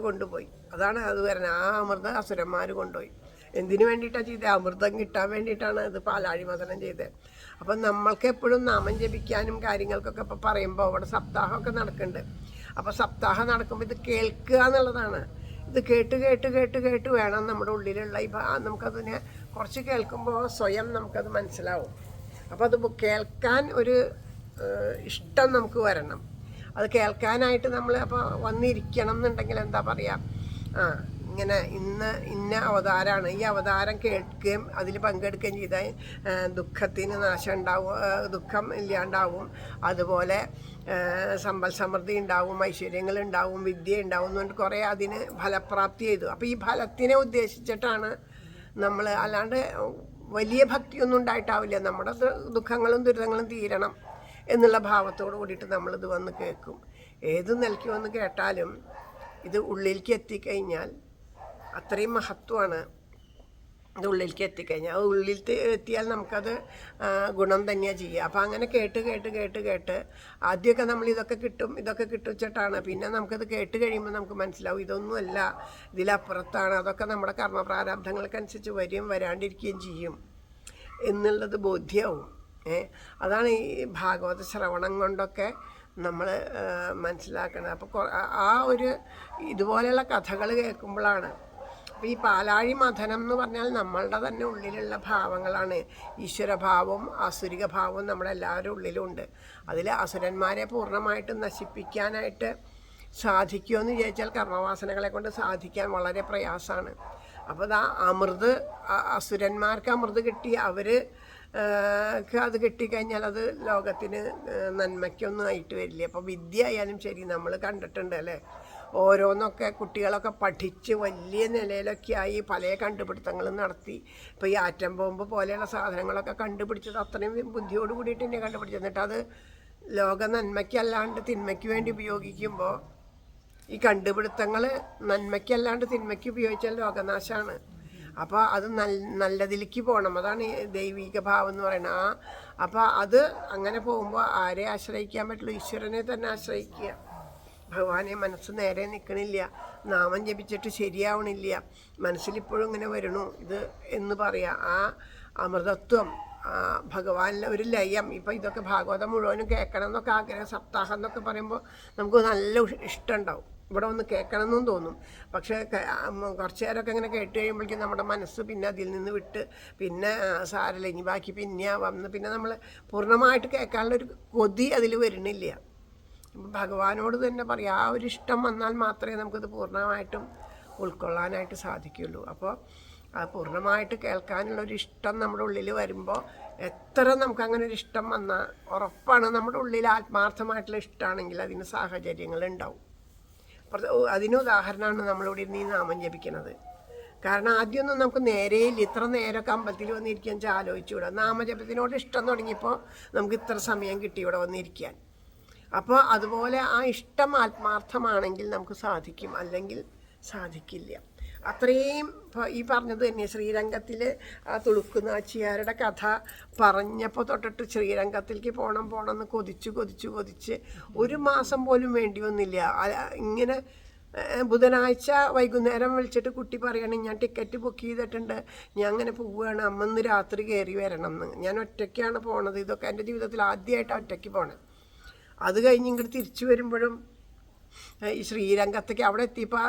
Speaker 1: കൊണ്ടുപോയി. അതാണ് അത് വരുന്നത്. ആ അമൃതം അസുരന്മാർ കൊണ്ടുപോയി. എന്തിനു വേണ്ടിയിട്ടാണ് ചെയ്തത്? അമൃതം കിട്ടാൻ വേണ്ടിയിട്ടാണ് ഇത് പാലാഴി മഥനം ചെയ്തത്. അപ്പം നമ്മൾക്ക് എപ്പോഴും നാമം ജപിക്കാനും കാര്യങ്ങൾക്കൊക്കെ ഇപ്പോൾ പറയുമ്പോൾ അവിടെ സപ്താഹമൊക്കെ നടക്കുന്നുണ്ട്. അപ്പോൾ സപ്താഹം നടക്കുമ്പോൾ ഇത് കേൾക്കുക എന്നുള്ളതാണ്. ഇത് കേട്ട് വേണം നമ്മുടെ ഉള്ളിലുള്ള നമുക്കതിനെ കുറച്ച് കേൾക്കുമ്പോൾ സ്വയം നമുക്കത് മനസ്സിലാവും. അപ്പോൾ അത് കേൾക്കാൻ ഒരു ഇഷ്ടം നമുക്ക് വരണം. അത് കേൾക്കാനായിട്ട് നമ്മൾ അപ്പോൾ വന്നിരിക്കണം എന്നുണ്ടെങ്കിൽ എന്താ പറയുക, ഇങ്ങനെ ഇന്ന അവതാരമാണ്, ഈ അവതാരം കേൾക്കുകയും അതിൽ പങ്കെടുക്കുകയും ചെയ്താൽ ദുഃഖത്തിന് നാശം ഉണ്ടാവും, ദുഃഖം ഇല്ലാണ്ടാവും, അതുപോലെ സമ്പൽ സമൃദ്ധി ഉണ്ടാവും, ഐശ്വര്യങ്ങൾ ഉണ്ടാവും, വിദ്യ ഉണ്ടാവും എന്നുകൊണ്ട് കുറേ അതിന് ഫലപ്രാപ്തി ചെയ്തു. അപ്പോൾ ഈ ഫലത്തിനെ ഉദ്ദേശിച്ചിട്ടാണ് നമ്മൾ, അല്ലാണ്ട് വലിയ ഭക്തിയൊന്നും ഉണ്ടായിട്ടാവില്ല. നമ്മുടെ ദുഃഖങ്ങളും ദുരിതങ്ങളും തീരണം എന്നുള്ള ഭാവത്തോട് കൂടിയിട്ട് നമ്മളിത് വന്ന് കേൾക്കും. ഏത് നിലയ്ക്ക് വന്ന് കേട്ടാലും ഇത് ഉള്ളിലേക്ക് എത്തിക്കഴിഞ്ഞാൽ അത്രയും മഹത്വമാണ്. ഇത് ഉള്ളിലേക്ക് എത്തിക്കഴിഞ്ഞാൽ അത് ഉള്ളിൽ എത്തിയാൽ നമുക്കത് ഗുണം തന്നെയാണ് ചെയ്യുക. അപ്പോൾ അങ്ങനെ കേട്ട് ആദ്യമൊക്കെ നമ്മൾ ഇതൊക്കെ കിട്ടുവച്ചിട്ടാണ്. പിന്നെ നമുക്കത് കേട്ട് കഴിയുമ്പോൾ നമുക്ക് മനസ്സിലാവും ഇതൊന്നുമല്ല, ഇതിലപ്പുറത്താണ്. അതൊക്കെ നമ്മുടെ കർമ്മപ്രാരബ്ധങ്ങൾക്കനുസരിച്ച് വരാണ്ടിരിക്കുകയും ചെയ്യും എന്നുള്ളത് ബോധ്യമാവും. അതാണ് ഈ ഭാഗവത ശ്രവണം കൊണ്ടൊക്കെ നമ്മൾ മനസ്സിലാക്കണം. അപ്പോൾ ആ ഒരു ഇതുപോലെയുള്ള കഥകൾ കേൾക്കുമ്പോഴാണ്. അപ്പോൾ ഈ പാലാഴി മഥനം എന്ന് പറഞ്ഞാൽ നമ്മളുടെ തന്നെ ഉള്ളിലുള്ള ഭാവങ്ങളാണ്. ഈശ്വരഭാവവും ആസുരിക ഭാവവും നമ്മുടെ എല്ലാവരുടെ ഉള്ളിലുണ്ട്. അതിൽ അസുരന്മാരെ പൂർണ്ണമായിട്ടും നശിപ്പിക്കാനായിട്ട് സാധിക്കുമെന്ന് ചോദിച്ചാൽ കർമ്മവാസനകളെ കൊണ്ട് സാധിക്കാൻ വളരെ പ്രയാസമാണ്. അപ്പോൾ അസുരന്മാർക്ക് അമൃത് കിട്ടി, അത് കിട്ടിക്കഴിഞ്ഞാൽ അത് ലോകത്തിന് നന്മയ്ക്കൊന്നും ആയിട്ട് വരില്ല. അപ്പോൾ വിദ്യ ആയാലും ശരി, നമ്മൾ കണ്ടിട്ടുണ്ട് അല്ലേ, ഓരോന്നൊക്കെ കുട്ടികളൊക്കെ പഠിച്ച് വലിയ നിലയിലൊക്കെ ആയി പല കണ്ടുപിടുത്തങ്ങളും നടത്തി. ഇപ്പോൾ ഈ ആറ്റം ബോംബ് പോലെയുള്ള സാധനങ്ങളൊക്കെ കണ്ടുപിടിച്ചത് അത്രയും ബുദ്ധിയോട് കൂടിയിട്ട് തന്നെ കണ്ടുപിടിച്ചത്. എന്നിട്ട് അത് ലോക നന്മയ്ക്കല്ലാണ്ട് തിന്മയ്ക്ക് വേണ്ടി ഉപയോഗിക്കുമ്പോൾ, ഈ കണ്ടുപിടുത്തങ്ങൾ നന്മയ്ക്കല്ലാണ്ട് തിന്മയ്ക്ക് ഉപയോഗിച്ചാൽ ലോകനാശമാണ്. അപ്പോൾ അത് നല്ലതിലേക്ക് പോകണം. അതാണ് ഈ ദൈവിക ഭാവം എന്ന് പറയുന്നത്. അപ്പോൾ അത് അങ്ങനെ പോകുമ്പോൾ ആരെ ആശ്രയിക്കാൻ പറ്റുള്ളൂ? ഈശ്വരനെ തന്നെ ആശ്രയിക്കുക. ഭഗവാനെ മനസ്സ് നേരെ നിൽക്കണില്ല, നാമം ജപിച്ചിട്ട് ശരിയാവണില്ല, മനസ്സിലിപ്പോഴും ഇങ്ങനെ വരണു ഇത് എന്ന് പറയാം. ആ അമൃതത്വം, ഭഗവാനിലെ ഒരു ലയം. ഇപ്പം ഇതൊക്കെ ഭാഗവതം മുഴുവനും കേൾക്കണം എന്നൊക്കെ ആഗ്രഹം, സപ്താഹം എന്നൊക്കെ പറയുമ്പോൾ നമുക്ക് നല്ല ഇഷ്ടം ഉണ്ടാവും, ഇവിടെ ഒന്ന് കേൾക്കണം എന്നും തോന്നും. പക്ഷേ കുറച്ച് നേരമൊക്കെ ഇങ്ങനെ കേട്ട് കഴിയുമ്പോഴേക്കും നമ്മുടെ മനസ്സ് പിന്നെ അതിൽ നിന്ന് വിട്ട് പിന്നെ സാരല്ല ഇനി ബാക്കി പിന്നെ വന്ന് പിന്നെ നമ്മൾ പൂർണ്ണമായിട്ട് കേൾക്കാനുള്ളൊരു കൊതി അതിൽ വരുന്നില്ല. ഭഗവാനോട് തന്നെ പറയാം, ആ ഒരു ഇഷ്ടം വന്നാൽ മാത്രമേ നമുക്കത് പൂർണ്ണമായിട്ടും ഉൾക്കൊള്ളാനായിട്ട് സാധിക്കുള്ളൂ. അപ്പോൾ ആ പൂർണ്ണമായിട്ട് കേൾക്കാനുള്ളൊരു ഇഷ്ടം നമ്മുടെ ഉള്ളിൽ വരുമ്പോൾ, എത്ര നമുക്കങ്ങനെ ഒരു ഇഷ്ടം വന്നാൽ ഉറപ്പാണ് നമ്മുടെ ഉള്ളിൽ ആത്മാർത്ഥമായിട്ടുള്ള ഇഷ്ടമാണെങ്കിൽ അതിന് സാഹചര്യങ്ങളുണ്ടാവും. അതിന് ഉദാഹരണമാണ് നമ്മളിവിടെ ഇരുന്ന് ഈ നാമം ജപിക്കുന്നത്. കാരണം ആദ്യമൊന്നും നമുക്ക് നേരെയില്ല, ഇത്ര നേരമൊക്കെ അമ്പലത്തിൽ വന്നിരിക്കാൻ ആലോചിച്ചുകൂടാ. നാമജപത്തിനോട് ഇഷ്ടം തുടങ്ങിയപ്പോൾ നമുക്ക് ഇത്ര സമയം കിട്ടി ഇവിടെ വന്നിരിക്കാൻ. അപ്പോൾ അതുപോലെ ആ ഇഷ്ടം ആത്മാർത്ഥമാണെങ്കിൽ നമുക്ക് സാധിക്കും, അല്ലെങ്കിൽ സാധിക്കില്ല. അത്രയും ഈ പറഞ്ഞത് തന്നെ ശ്രീരംഗത്തിൽ ആ തുളുക്കുന്ന ആച്ചിയാരുടെ കഥ പറഞ്ഞപ്പോൾ തൊട്ടിട്ട് ശ്രീരംഗത്തിലേക്ക് പോകണം എന്ന് കൊതിച്ച് 1 മാസം പോലും വേണ്ടി വന്നില്ല. ഇങ്ങനെ ബുധനാഴ്ച വൈകുന്നേരം വിളിച്ചിട്ട് കുട്ടി പറയണേ ഞാൻ ടിക്കറ്റ് ബുക്ക് ചെയ്തിട്ടുണ്ട്, ഞാൻ അങ്ങനെ പോവുകയാണ്, അമ്മ ഇന്ന് രാത്രി കയറി വരണം എന്ന്. ഞാൻ ഒറ്റയ്ക്കാണ് പോണത്, ഇതൊക്കെ എൻ്റെ ജീവിതത്തിൽ ആദ്യമായിട്ടാണ് ഒറ്റയ്ക്ക് പോണത്. അത് കഴിഞ്ഞ് ഇങ്ങോട്ട് തിരിച്ചു വരുമ്പോഴും ഈ ശ്രീരംഗത്തേക്ക് അവിടെ എത്തിയപ്പോൾ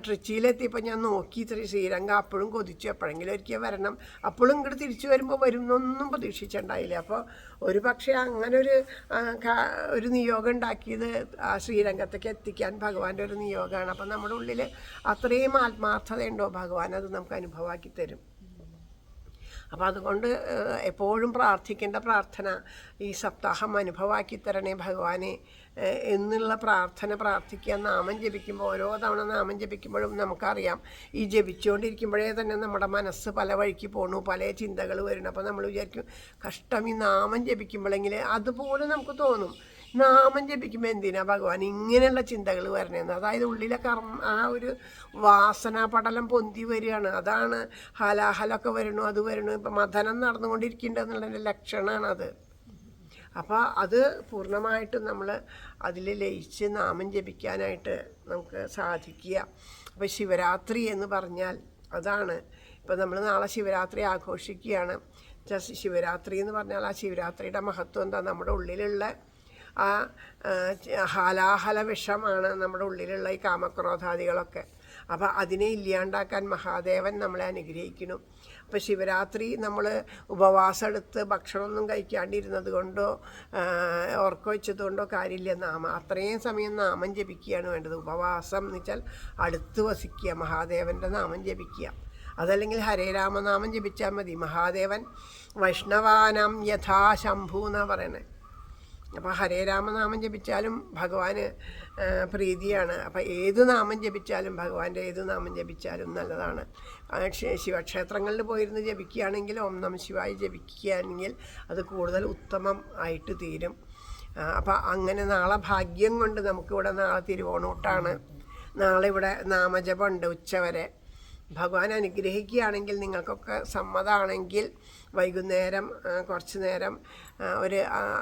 Speaker 1: ട്രിച്ചിയിലെത്തിയപ്പോൾ ഞാൻ നോക്കി ശ്രീരംഗം അപ്പോഴും കൊതിച്ചു എപ്പോഴെങ്കിലും ഒരിക്കൽ വരണം. അപ്പോഴും ഇങ്ങോട്ട് തിരിച്ചു വരുമ്പോൾ വരുന്നൊന്നും പ്രതീക്ഷിച്ചിട്ടുണ്ടായില്ല. അപ്പോൾ ഒരു പക്ഷേ അങ്ങനെ ഒരു നിയോഗം ഉണ്ടാക്കിയത് ആ ശ്രീരംഗത്തേക്ക് എത്തിക്കാൻ ഭഗവാന്റെ ഒരു നിയോഗമാണ്. അപ്പം നമ്മുടെ ഉള്ളിൽ അത്രയും ആത്മാർത്ഥതയുണ്ടോ ഭഗവാൻ അത് നമുക്ക് അനുഭവമാക്കി തരും. അപ്പോൾ അതുകൊണ്ട് എപ്പോഴും പ്രാർത്ഥിക്കേണ്ട പ്രാർത്ഥന ഈ സപ്താഹം അനുഭവമാക്കി തരണേ ഭഗവാനെ എന്നുള്ള പ്രാർത്ഥിക്കുക. നാമം ജപിക്കുമ്പോൾ ഓരോ തവണ നാമം ജപിക്കുമ്പോഴും നമുക്കറിയാം ഈ ജപിച്ചുകൊണ്ടിരിക്കുമ്പോഴേ തന്നെ നമ്മുടെ മനസ്സ് പല വഴിക്ക് പോണു, പല ചിന്തകൾ വരുന്നു. അപ്പോൾ നമ്മൾ വിചാരിക്കും കഷ്ടം ഈ നാമം ജപിക്കുമ്പോഴെങ്കിൽ അതുപോലെ നമുക്ക് തോന്നും. നാമം ജപിക്കുമ്പോൾ എന്തിനാ ഭഗവാൻ ഇങ്ങനെയുള്ള ചിന്തകൾ വരണേന്ന്. അതായത് ഉള്ളിലെ ആ ഒരു വാസന പടലം പൊന്തി വരികയാണ്. അതാണ് ഹലാഹലൊക്കെ വരണു, അത് വരണു. ഇപ്പം മഥനം നടന്നുകൊണ്ടിരിക്കേണ്ടതെന്നുള്ളതിൻ്റെ ലക്ഷണമാണത്. അപ്പോൾ അത് പൂർണ്ണമായിട്ടും നമ്മൾ അതിൽ ലയിച്ച് നാമം ജപിക്കാനായിട്ട് നമുക്ക് സാധിക്കുക. അപ്പോൾ ശിവരാത്രി എന്ന് പറഞ്ഞാൽ അതാണ്. ഇപ്പം നമ്മൾ നാളെ ശിവരാത്രി ആഘോഷിക്കുകയാണ്. ശിവരാത്രി എന്ന് പറഞ്ഞാൽ ആ ശിവരാത്രിയുടെ മഹത്വം എന്താ? നമ്മുടെ ഉള്ളിലുള്ള ആ ഹാലാഹല വിഷമാണ് നമ്മുടെ ഉള്ളിലുള്ള ഈ കാമക്രോധാദികളൊക്കെ. അപ്പോൾ അതിനെ ഇല്ലാണ്ടാക്കാൻ മഹാദേവൻ നമ്മളെ അനുഗ്രഹിക്കുന്നു. അപ്പോൾ ശിവരാത്രി നമ്മൾ ഉപവാസം എടുത്ത് ഭക്ഷണമൊന്നും കഴിക്കാണ്ടിരുന്നത് കൊണ്ടോ ഉറക്കം വെച്ചത് കൊണ്ടോ കാര്യമില്ല. അത്രയും സമയം നാമം ജപിക്കുകയാണ് വേണ്ടത്. ഉപവാസം എന്ന് വെച്ചാൽ അടുത്ത് വസിക്കുക, മഹാദേവൻ്റെ നാമം ജപിക്കുക. അതല്ലെങ്കിൽ ഹരേ രാമനാമം ജപിച്ചാൽ മതി. മഹാദേവൻ വൈഷ്ണവാനാം യഥാ ശംഭു എന്നാണ് പറയണേ. അപ്പോൾ ഹരേ രാമനാമം ജപിച്ചാലും ഭഗവാന് പ്രീതിയാണ്. അപ്പോൾ ഏത് നാമം ജപിച്ചാലും ഭഗവാന്റെ ഏത് നാമം ജപിച്ചാലും നല്ലതാണ്. ശിവക്ഷേത്രങ്ങളിൽ പോയിരുന്ന് ജപിക്കുകയാണെങ്കിൽ ഓം നമ ശിവായ ജപിക്കുകയാണെങ്കിൽ അത് കൂടുതൽ ഉത്തമം ആയിട്ട് തീരും. അപ്പോൾ അങ്ങനെ നാളെ ഭാഗ്യം കൊണ്ട് നമുക്കിവിടെ നാളെ തിരുവോണൂട്ടാണ്. നാളെ ഇവിടെ നാമജപമുണ്ട് ഉച്ചവരെ. ഭഗവാൻ അനുഗ്രഹിക്കുകയാണെങ്കിൽ നിങ്ങൾക്കൊക്കെ സമ്മതമാണെങ്കിൽ വൈകുന്നേരം കുറച്ച് നേരം ഒരു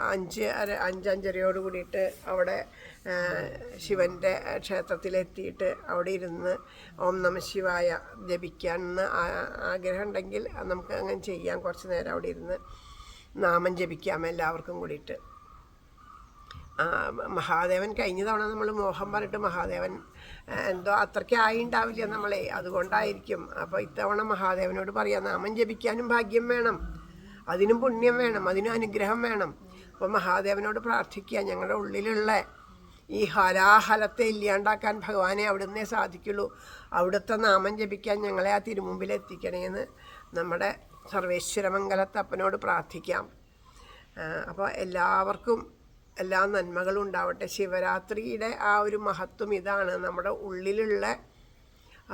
Speaker 1: 5:30 കൂടിയിട്ട് അവിടെ ശിവൻ്റെ ക്ഷേത്രത്തിലെത്തിയിട്ട് അവിടെ ഇരുന്ന് ഓം നമ ശിവായ ജപിക്കാമെന്ന് ആഗ്രഹം ഉണ്ടെങ്കിൽ നമുക്ക് അങ്ങനെ ചെയ്യാം. കുറച്ച് നേരം അവിടെ ഇരുന്ന് നാമം ജപിക്കാം എല്ലാവർക്കും കൂടിയിട്ട്. മഹാദേവൻ കഴിഞ്ഞ തവണ നമ്മൾ മോഹം പറഞ്ഞിട്ട് മഹാദേവൻ എന്തോ അത്രയ്ക്ക് ആയിണ്ടാവില്ല നമ്മളെ, അതുകൊണ്ടായിരിക്കും. അപ്പോൾ ഇത്തവണ മഹാദേവനോട് പറയാം നാമം ജപിക്കാനും ഭാഗ്യം വേണം, അതിനും പുണ്യം വേണം, അതിനും അനുഗ്രഹം വേണം. അപ്പോൾ മഹാദേവനോട് പ്രാർത്ഥിക്കുക ഞങ്ങളുടെ ഉള്ളിലുള്ള ഈ ഹലാഹലത്തെ ഇല്ലാണ്ടാക്കാൻ ഭഗവാനെ അവിടുന്നേ സാധിക്കുള്ളൂ. അവിടുത്തെ നാമം ജപിക്കാൻ ഞങ്ങളെ ആ തിരുമുമ്പിൽ എത്തിക്കണേന്ന് നമ്മുടെ സർവേശ്വരമംഗലത്തപ്പനോട് പ്രാർത്ഥിക്കാം. അപ്പോൾ എല്ലാവർക്കും എല്ലാ നന്മകളും ഉണ്ടാവട്ടെ. ശിവരാത്രിയുടെ ആ ഒരു മഹത്വം ഇതാണ്. നമ്മുടെ ഉള്ളിലുള്ള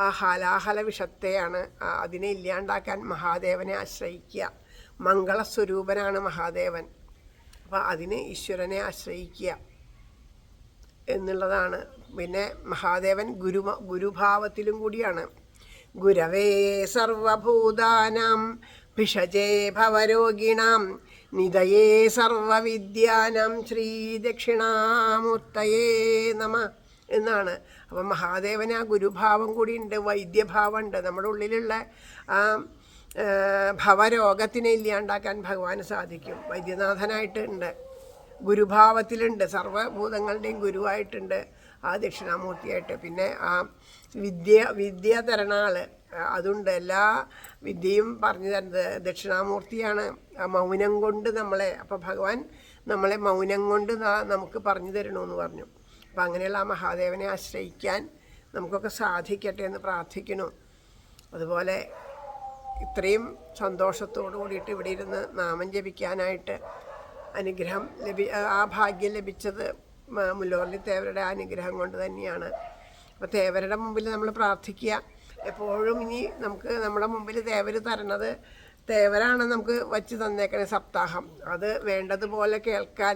Speaker 1: ആ ഹലാഹല വിഷത്തെയാണ്, അതിനെ ഇല്ലാണ്ടാക്കാൻ മഹാദേവനെ ആശ്രയിക്കുക. മംഗളസ്വരൂപനാണ് മഹാദേവൻ. അപ്പോൾ അതിന് ഈശ്വരനെ ആശ്രയിക്കുക എന്നുള്ളതാണ്. പിന്നെ മഹാദേവൻ ഗുരുഭാവത്തിലും കൂടിയാണ്. ഗുരവേ സർവഭൂതാനാം ഭിഷജേ ഭവരോഗിണാം നിധയേ സർവവിദ്യാനാം ശ്രീ ദക്ഷിണാമൂർത്തയേ നമ എന്നാണ്. അപ്പം മഹാദേവന് ആ ഗുരുഭാവം കൂടിയുണ്ട്, വൈദ്യഭാവമുണ്ട്. നമ്മുടെ ഉള്ളിലുള്ള ആ ഭവരോഗത്തിനെ ഇല്ലാണ്ടാക്കാൻ ഭഗവാന് സാധിക്കും. വൈദ്യനാഥനായിട്ടുണ്ട്, ഗുരുഭാവത്തിലുണ്ട്, സർവഭൂതങ്ങളുടെയും ഗുരുവായിട്ടുണ്ട് ആ ദക്ഷിണാമൂർത്തിയായിട്ട്. പിന്നെ ആ വിദ്യ തരണ ആൾ അതുണ്ട്. എല്ലാ വിദ്യയും പറഞ്ഞു തരുന്നത് ദക്ഷിണാമൂർത്തിയാണ്. ആ മൗനം കൊണ്ട് നമ്മളെ, അപ്പോൾ ഭഗവാൻ നമ്മളെ മൗനം കൊണ്ട് നമുക്ക് പറഞ്ഞു തരണമെന്ന് പറഞ്ഞു. അപ്പം അങ്ങനെയുള്ള ആ മഹാദേവനെ ആശ്രയിക്കാൻ നമുക്കൊക്കെ സാധിക്കട്ടെ എന്ന് പ്രാർത്ഥിക്കുന്നു. അതുപോലെ ഇത്രയും സന്തോഷത്തോടു കൂടിയിട്ട് ഇവിടെ ഇരുന്ന് നാമം ജപിക്കാനായിട്ട് അനുഗ്രഹം ആ ഭാഗ്യം ലഭിച്ചത് മുല്ലവർണ്ണി തേവരുടെ അനുഗ്രഹം കൊണ്ട് തന്നെയാണ്. അപ്പോൾ തേവരുടെ മുമ്പിൽ നമ്മൾ പ്രാർത്ഥിക്കുക എപ്പോഴും. ഇനി നമുക്ക് നമ്മുടെ മുമ്പിൽ തേവർ തരണത്, തേവരാണ് നമുക്ക് വച്ച് തന്നേക്കണേ സപ്താഹം. അത് വേണ്ടതുപോലെ കേൾക്കാൻ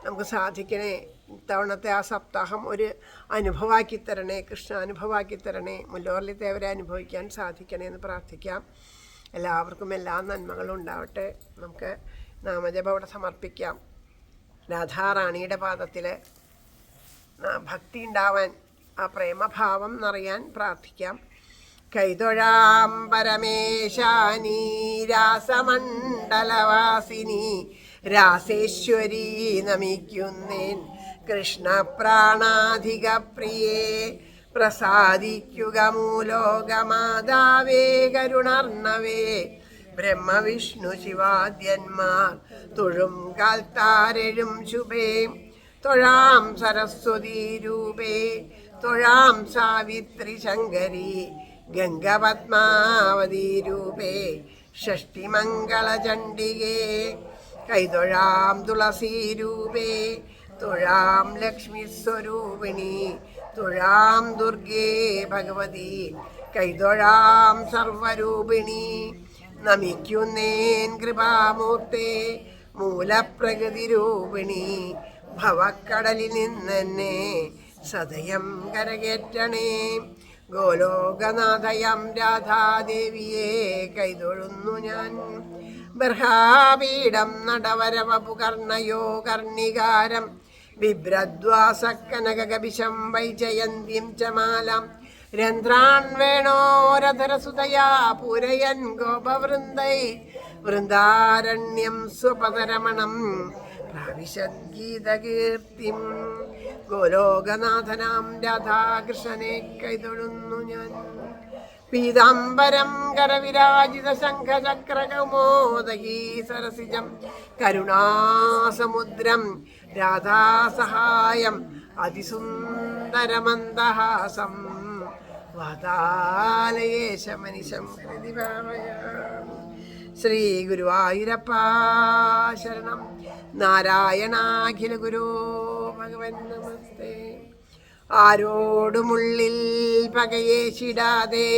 Speaker 1: നമുക്ക് സാധിക്കണേ. ഇത്തവണത്തെ ആ സപ്താഹം ഒരു അനുഭവമാക്കി തരണേ, കൃഷ്ണ അനുഭവമാക്കി തരണേ. മുല്ലവർലി തേവരെ അനുഭവിക്കാൻ സാധിക്കണേ എന്ന് പ്രാർത്ഥിക്കാം. എല്ലാവർക്കും എല്ലാ നന്മകളും ഉണ്ടാവട്ടെ. നമുക്ക് നാമജപം അവിടെ സമർപ്പിക്കാം. രാധാറാണിയുടെ പാദത്തിൽ ഭക്തി ഉണ്ടാവാൻ, ആ പ്രേമഭാവം നിറയാൻ പ്രാർത്ഥിക്കാം. കൈതൊഴാം പരമേശാനി രാസമണ്ഡലവാസിനി രാസേശ്വരി നമിക്കുന്നേൻ കൃഷ്ണപ്രാണാധിക പ്രിയേ പ്രസാദിക്കുക മൂലോകമാതാവേ കരുണർണവേ ബ്രഹ്മവിഷ്ണു ശിവാദ്യന്മാർ തൊഴും കാൽത്താരെഴും ശുഭേ തൊഴാം സരസ്വതീ രൂപേ തൊഴാം സാവിത്രി ശങ്കരി ഗംഗപത്മാവതീ രൂപേ ഷഷ്ടിമംഗളചണ്ഡികേ കൈതൊഴാം തുളസീ രൂപേ തൊഴാം ലക്ഷ്മി സ്വരൂപിണി തൊഴാം ദുർഗേ ഭഗവതി കൈതൊഴാം സർവരൂപിണി നമിക്കുന്നേൻ കൃപാമൂർത്തേ മൂലപ്രകൃതി രൂപിണി ഭവക്കടലിൽ നിന്നെന്നെ സദയം കരകേറ്റണേ ഗോലോകനാഥയം രാധാദേവിയെ കൈതൊഴുന്നു ഞാൻ ബർഹാപീഠം നടവരവപുകർണയോ കർണികാരം ബിഭ്രദ്വാസക്കനകകപിശം വൈജയന്തിം ച മാലാം രന്ധ്രാൻ വേണോരധരസുതയാ പൂരയൻ ഗോപവൃന്ദൈ വൃന്ദാരണ്യം സ്വപദരമണം പ്രാവിശദ്ഗീതകീർത്തിം ഗോലോകനാഥനാം രാധാകൃഷ്ണനെ കൈതൊഴുന്നു ഞാൻ പീതാംബരം കരവിരാജിത ശംഖചക്രകൗമോദകീ സരസിജം കരുണാസമുദ്രം രാധാസഹായം അതിസുന്ദരമന്ദഹാസം വാതാലയേശമനിശം ഹൃദി ഭാവയാമി. ശ്രീ ഗുരുവായൂരപ്പ ശരണം. നാരായണാഖില ഗുരോ ഭഗവൻ നമസ്തേ. ആരോടുമുള്ളിൽ പകയേശിടാതെ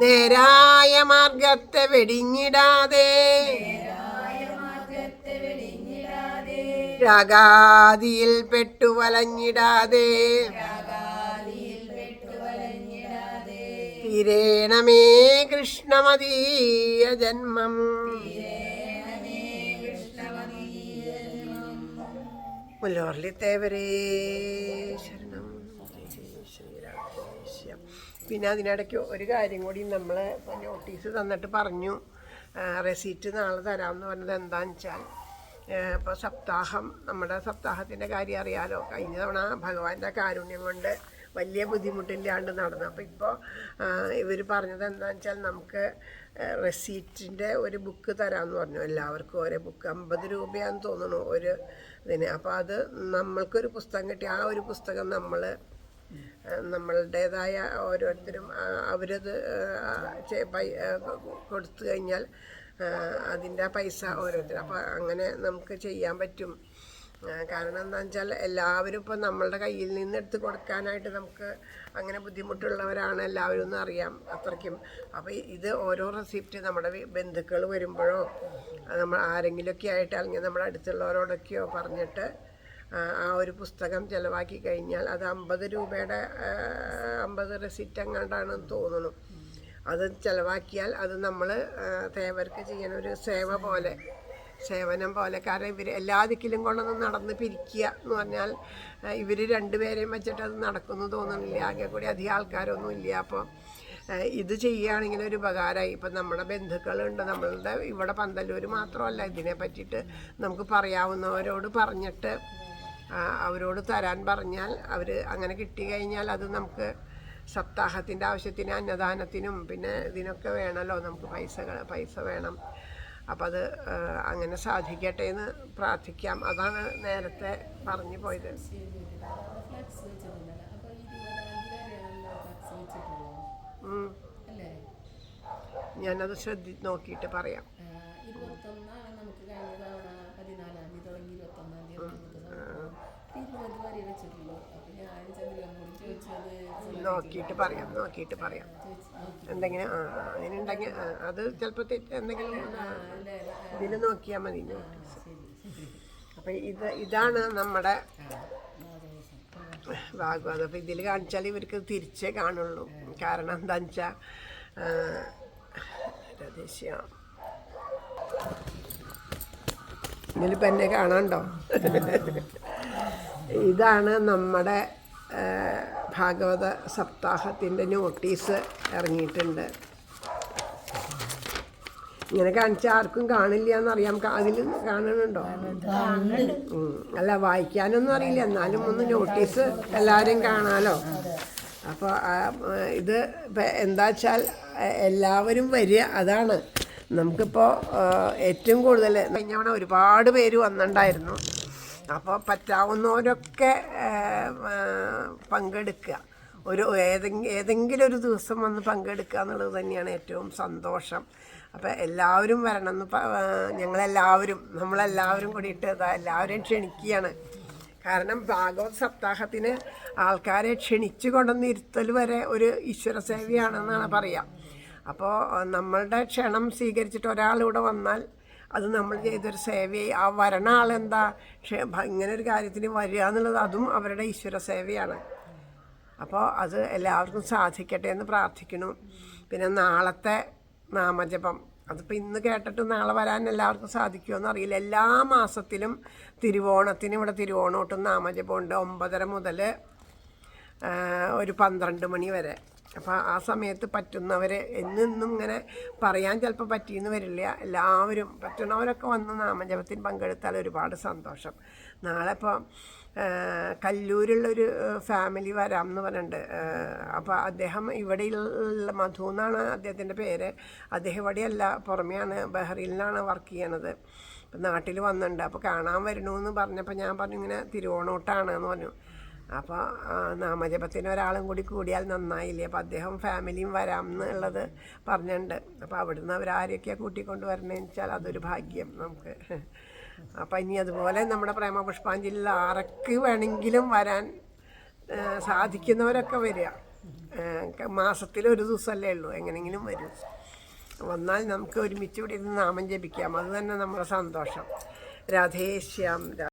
Speaker 1: നേരായ മാർഗത്തെ വെടിഞ്ഞിടാതെ രാഗാദിയിൽ പെട്ടുവലഞ്ഞിടാതെ തീരേണമേ കൃഷ്ണമദീയ ജന്മം. മുല്ലവർലി തേവരേ ശരണം. ശ്രീരാമേശ്വരം. പിന്നെ അതിനിടയ്ക്ക് ഒരു കാര്യം കൂടി നമ്മൾ നോട്ടീസ് തന്നിട്ട് പറഞ്ഞു, റെസീറ്റ് നാളെ തരാമെന്ന് പറഞ്ഞത് എന്താണെന്ന് വെച്ചാൽ, ഇപ്പോൾ സപ്താഹം, നമ്മുടെ സപ്താഹത്തിൻ്റെ കാര്യം അറിയാലോ. കഴിഞ്ഞ തവണ ഭഗവാന്റെ കാരുണ്യം കൊണ്ട് വലിയ ബുദ്ധിമുട്ടില്ലാണ്ട് നടന്നു. അപ്പോൾ ഇപ്പോൾ ഇവർ പറഞ്ഞത് എന്താണെന്ന് വെച്ചാൽ, നമുക്ക് റെസീറ്റിൻ്റെ ഒരു ബുക്ക് തരാമെന്ന് പറഞ്ഞു. എല്ലാവർക്കും ഓരോ ബുക്ക് 50 രൂപയാണെന്ന് തോന്നുന്നു ഒരു ഇതിന്. അപ്പോൾ അത് നമ്മൾക്കൊരു പുസ്തകം കിട്ടി. ആ ഒരു പുസ്തകം നമ്മളുടേതായ ഓരോരുത്തരും അവരത് കൊടുത്തു കഴിഞ്ഞാൽ അതിൻ്റെ പൈസ ഓരോരുത്തരും. അപ്പോൾ അങ്ങനെ നമുക്ക് ചെയ്യാൻ പറ്റും. കാരണം എന്താണെന്ന് വെച്ചാൽ, എല്ലാവരും ഇപ്പോൾ നമ്മളുടെ കയ്യിൽ നിന്ന് എടുത്ത് കൊടുക്കാനായിട്ട് നമുക്ക് അങ്ങനെ ബുദ്ധിമുട്ടുള്ളവരാണ് എല്ലാവരും എന്ന് അറിയാം അത്രയ്ക്കും. അപ്പോൾ ഇത് ഓരോ റെസിപ്റ്റ് നമ്മുടെ ബന്ധുക്കൾ വരുമ്പോഴോ നമ്മൾ ആരെങ്കിലുമൊക്കെ ആയിട്ട്, അല്ലെങ്കിൽ നമ്മുടെ അടുത്തുള്ളവരോടൊക്കെയോ പറഞ്ഞിട്ട് ആ ഒരു പുസ്തകം ചിലവാക്കി കഴിഞ്ഞാൽ അത് 50 രൂപയുടെ 50 റെസിപ്റ്റ് എങ്ങാണ്ടാണെന്ന് തോന്നുന്നു. അത് ചിലവാക്കിയാൽ അത് നമ്മൾ തേവർക്ക് ചെയ്യുന്ന ഒരു സേവനം പോലെ. കാരണം ഇവർ എല്ലാ ദിക്കിലും കൊണ്ടൊന്നും നടന്ന് പിരിക്കുക എന്ന് പറഞ്ഞാൽ ഇവർ 2 പേരെയും വെച്ചിട്ട് അത് നടക്കുന്നു തോന്നുന്നില്ല. ആകെ കൂടി അധികം ആൾക്കാരൊന്നും ഇല്ല. അപ്പോൾ ഇത് ചെയ്യുകയാണെങ്കിൽ ഒരു ഉപകാരമായി. ഇപ്പം നമ്മുടെ ബന്ധുക്കളുണ്ട്, നമ്മളുടെ ഇവിടെ പന്തല്ലൂർ മാത്രമല്ല, ഇതിനെ പറ്റിയിട്ട് നമുക്ക് പറയാവുന്നവരോട് പറഞ്ഞിട്ട് അവരോട് തരാൻ പറഞ്ഞാൽ അവർ അങ്ങനെ കിട്ടിക്കഴിഞ്ഞാൽ അത് നമുക്ക് സപ്താഹത്തിൻ്റെ ആവശ്യത്തിന്, അന്നദാനത്തിനും പിന്നെ ഇതിനൊക്കെ വേണമല്ലോ, നമുക്ക് പൈസ വേണം. അപ്പം അത് അങ്ങനെ സാധിക്കട്ടെ എന്ന് പ്രാർത്ഥിക്കാം. അതാണ് നേരത്തെ പറഞ്ഞു പോയത്. ഞാനത് നോക്കിയിട്ട് പറയാം. നോക്കിയിട്ട് പറയാം എന്തെങ്കിലും അങ്ങനെ ഉണ്ടെങ്കിൽ അത് ചിലപ്പോൾ എന്തെങ്കിലും ഇതിൽ നോക്കിയാൽ മതി നോട്ടീസ്. അപ്പം ഇതാണ് നമ്മുടെ ഭാഗവതം. അപ്പം ഇതിൽ കാണിച്ചാൽ ഇവർക്ക് തിരിച്ചേ കാണുള്ളൂ. കാരണം എന്താണെന്ന് വെച്ചാൽ ഇതിലിപ്പോൾ എന്നെ കാണാണ്ടോ? ഇതാണ് നമ്മുടെ ഭാഗവത സപ്താഹത്തിൻ്റെ നോട്ടീസ് ഇറങ്ങിയിട്ടുണ്ട്. ഇങ്ങനെ കാണിച്ചാൽ ആർക്കും കാണില്ല എന്നറിയാം. അതിൽ കാണുന്നുണ്ടോ? അല്ല, വായിക്കാനൊന്നും അറിയില്ല, എന്നാലും ഒന്ന് നോട്ടീസ് എല്ലാവരും കാണാമല്ലോ. അപ്പോൾ ഇത് എന്താ വെച്ചാൽ എല്ലാവരും വരിക, അതാണ് നമുക്കിപ്പോൾ ഏറ്റവും കൂടുതൽ. കഴിഞ്ഞ തവണ ഒരുപാട് പേര് വന്നിട്ടുണ്ടായിരുന്നു. അപ്പോൾ പറ്റാവുന്നവരൊക്കെ പങ്കെടുക്കുക. ഏതെങ്കിലും ഒരു ദിവസം വന്ന് പങ്കെടുക്കുക എന്നുള്ളത് തന്നെയാണ് ഏറ്റവും സന്തോഷം. അപ്പോൾ എല്ലാവരും വരണമെന്ന് നമ്മളെല്ലാവരും കൂടിയിട്ട് എല്ലാവരെയും ക്ഷണിക്കുകയാണ്. കാരണം ഭാഗവത സപ്താഹത്തിന് ആൾക്കാരെ ക്ഷണിച്ചു കൊണ്ടുവന്നിരുത്തൽ വരെ ഒരു ഈശ്വര സേവയാണെന്നാണ് പറയുക. അപ്പോൾ നമ്മളുടെ ക്ഷണം സ്വീകരിച്ചിട്ട് ഒരാളിവിടെ വന്നാൽ അത് നമ്മൾ ചെയ്തൊരു സേവയായി. ആ വരണ ആളെന്താ ഇങ്ങനെ ഒരു കാര്യത്തിന് വരിക എന്നുള്ളത് അതും അവരുടെ ഈശ്വര സേവയാണ്. അപ്പോൾ അത് എല്ലാവർക്കും സാധിക്കട്ടെ എന്ന് പ്രാർത്ഥിക്കുന്നു. പിന്നെ നാളത്തെ നാമജപം, അതിപ്പോൾ ഇന്ന് കേട്ടിട്ട് നാളെ വരാൻ എല്ലാവർക്കും സാധിക്കുമോ എന്നറിയില്ല. എല്ലാ മാസത്തിലും തിരുവോണത്തിന് ഇവിടെ തിരുവോണോട്ടും നാമജപമുണ്ട് 9:30 മുതൽ ഒരു 12 മണി വരെ. അപ്പോൾ ആ സമയത്ത് പറ്റുന്നവർ എന്നും ഇങ്ങനെ പറയാൻ ചിലപ്പോൾ പറ്റിയെന്ന് വരില്ല. എല്ലാവരും പറ്റുന്നവരൊക്കെ വന്ന് നാമജപത്തിന് പങ്കെടുത്താൽ ഒരുപാട് സന്തോഷം. നാളെ ഇപ്പോൾ കല്ലൂരുള്ളൊരു ഫാമിലി വരാം എന്ന് പറഞ്ഞിട്ടുണ്ട്. അപ്പോൾ അദ്ദേഹം ഇവിടെയുള്ള മധു എന്നാണ് അദ്ദേഹത്തിൻ്റെ പേര്. അദ്ദേഹം ഇവിടെയല്ല, പുറമെയാണ്, ബഹ്റൈനിലാണ് വർക്ക് ചെയ്യണത്. അപ്പം നാട്ടിൽ വന്നിട്ടുണ്ട്. അപ്പോൾ കാണാൻ വരണമെന്ന് പറഞ്ഞപ്പോൾ ഞാൻ പറഞ്ഞു ഇങ്ങനെ തിരുവോണോട്ടാണ് എന്ന് പറഞ്ഞു. അപ്പോൾ നാമജപത്തിന് ഒരാളും കൂടി കൂടിയാൽ നന്നായില്ലേ. അപ്പോൾ അദ്ദേഹം ഫാമിലിയും വരാം എന്നുള്ളത് പറഞ്ഞിട്ടുണ്ട്. അപ്പോൾ അവിടുന്ന് അവരാരെയൊക്കെയാണ് കൂട്ടിക്കൊണ്ട് വരണമെന്ന് വെച്ചാൽ അതൊരു ഭാഗ്യം നമുക്ക്. അപ്പം ഇനി അതുപോലെ നമ്മുടെ പ്രേമപുഷ്പാഞ്ജലിയിൽ ആരൊക്കെ വേണമെങ്കിലും വരാൻ സാധിക്കുന്നവരൊക്കെ വരിക. മാസത്തിലൊരു ദിവസമല്ലേ ഉള്ളൂ, എങ്ങനെയെങ്കിലും വരും. വന്നാൽ നമുക്ക് ഒരുമിച്ച് ഇവിടെ ഇരുന്ന് നാമം ജപിക്കാം. അത് തന്നെ നമ്മുടെ സന്തോഷം. രാധേശ്യാം.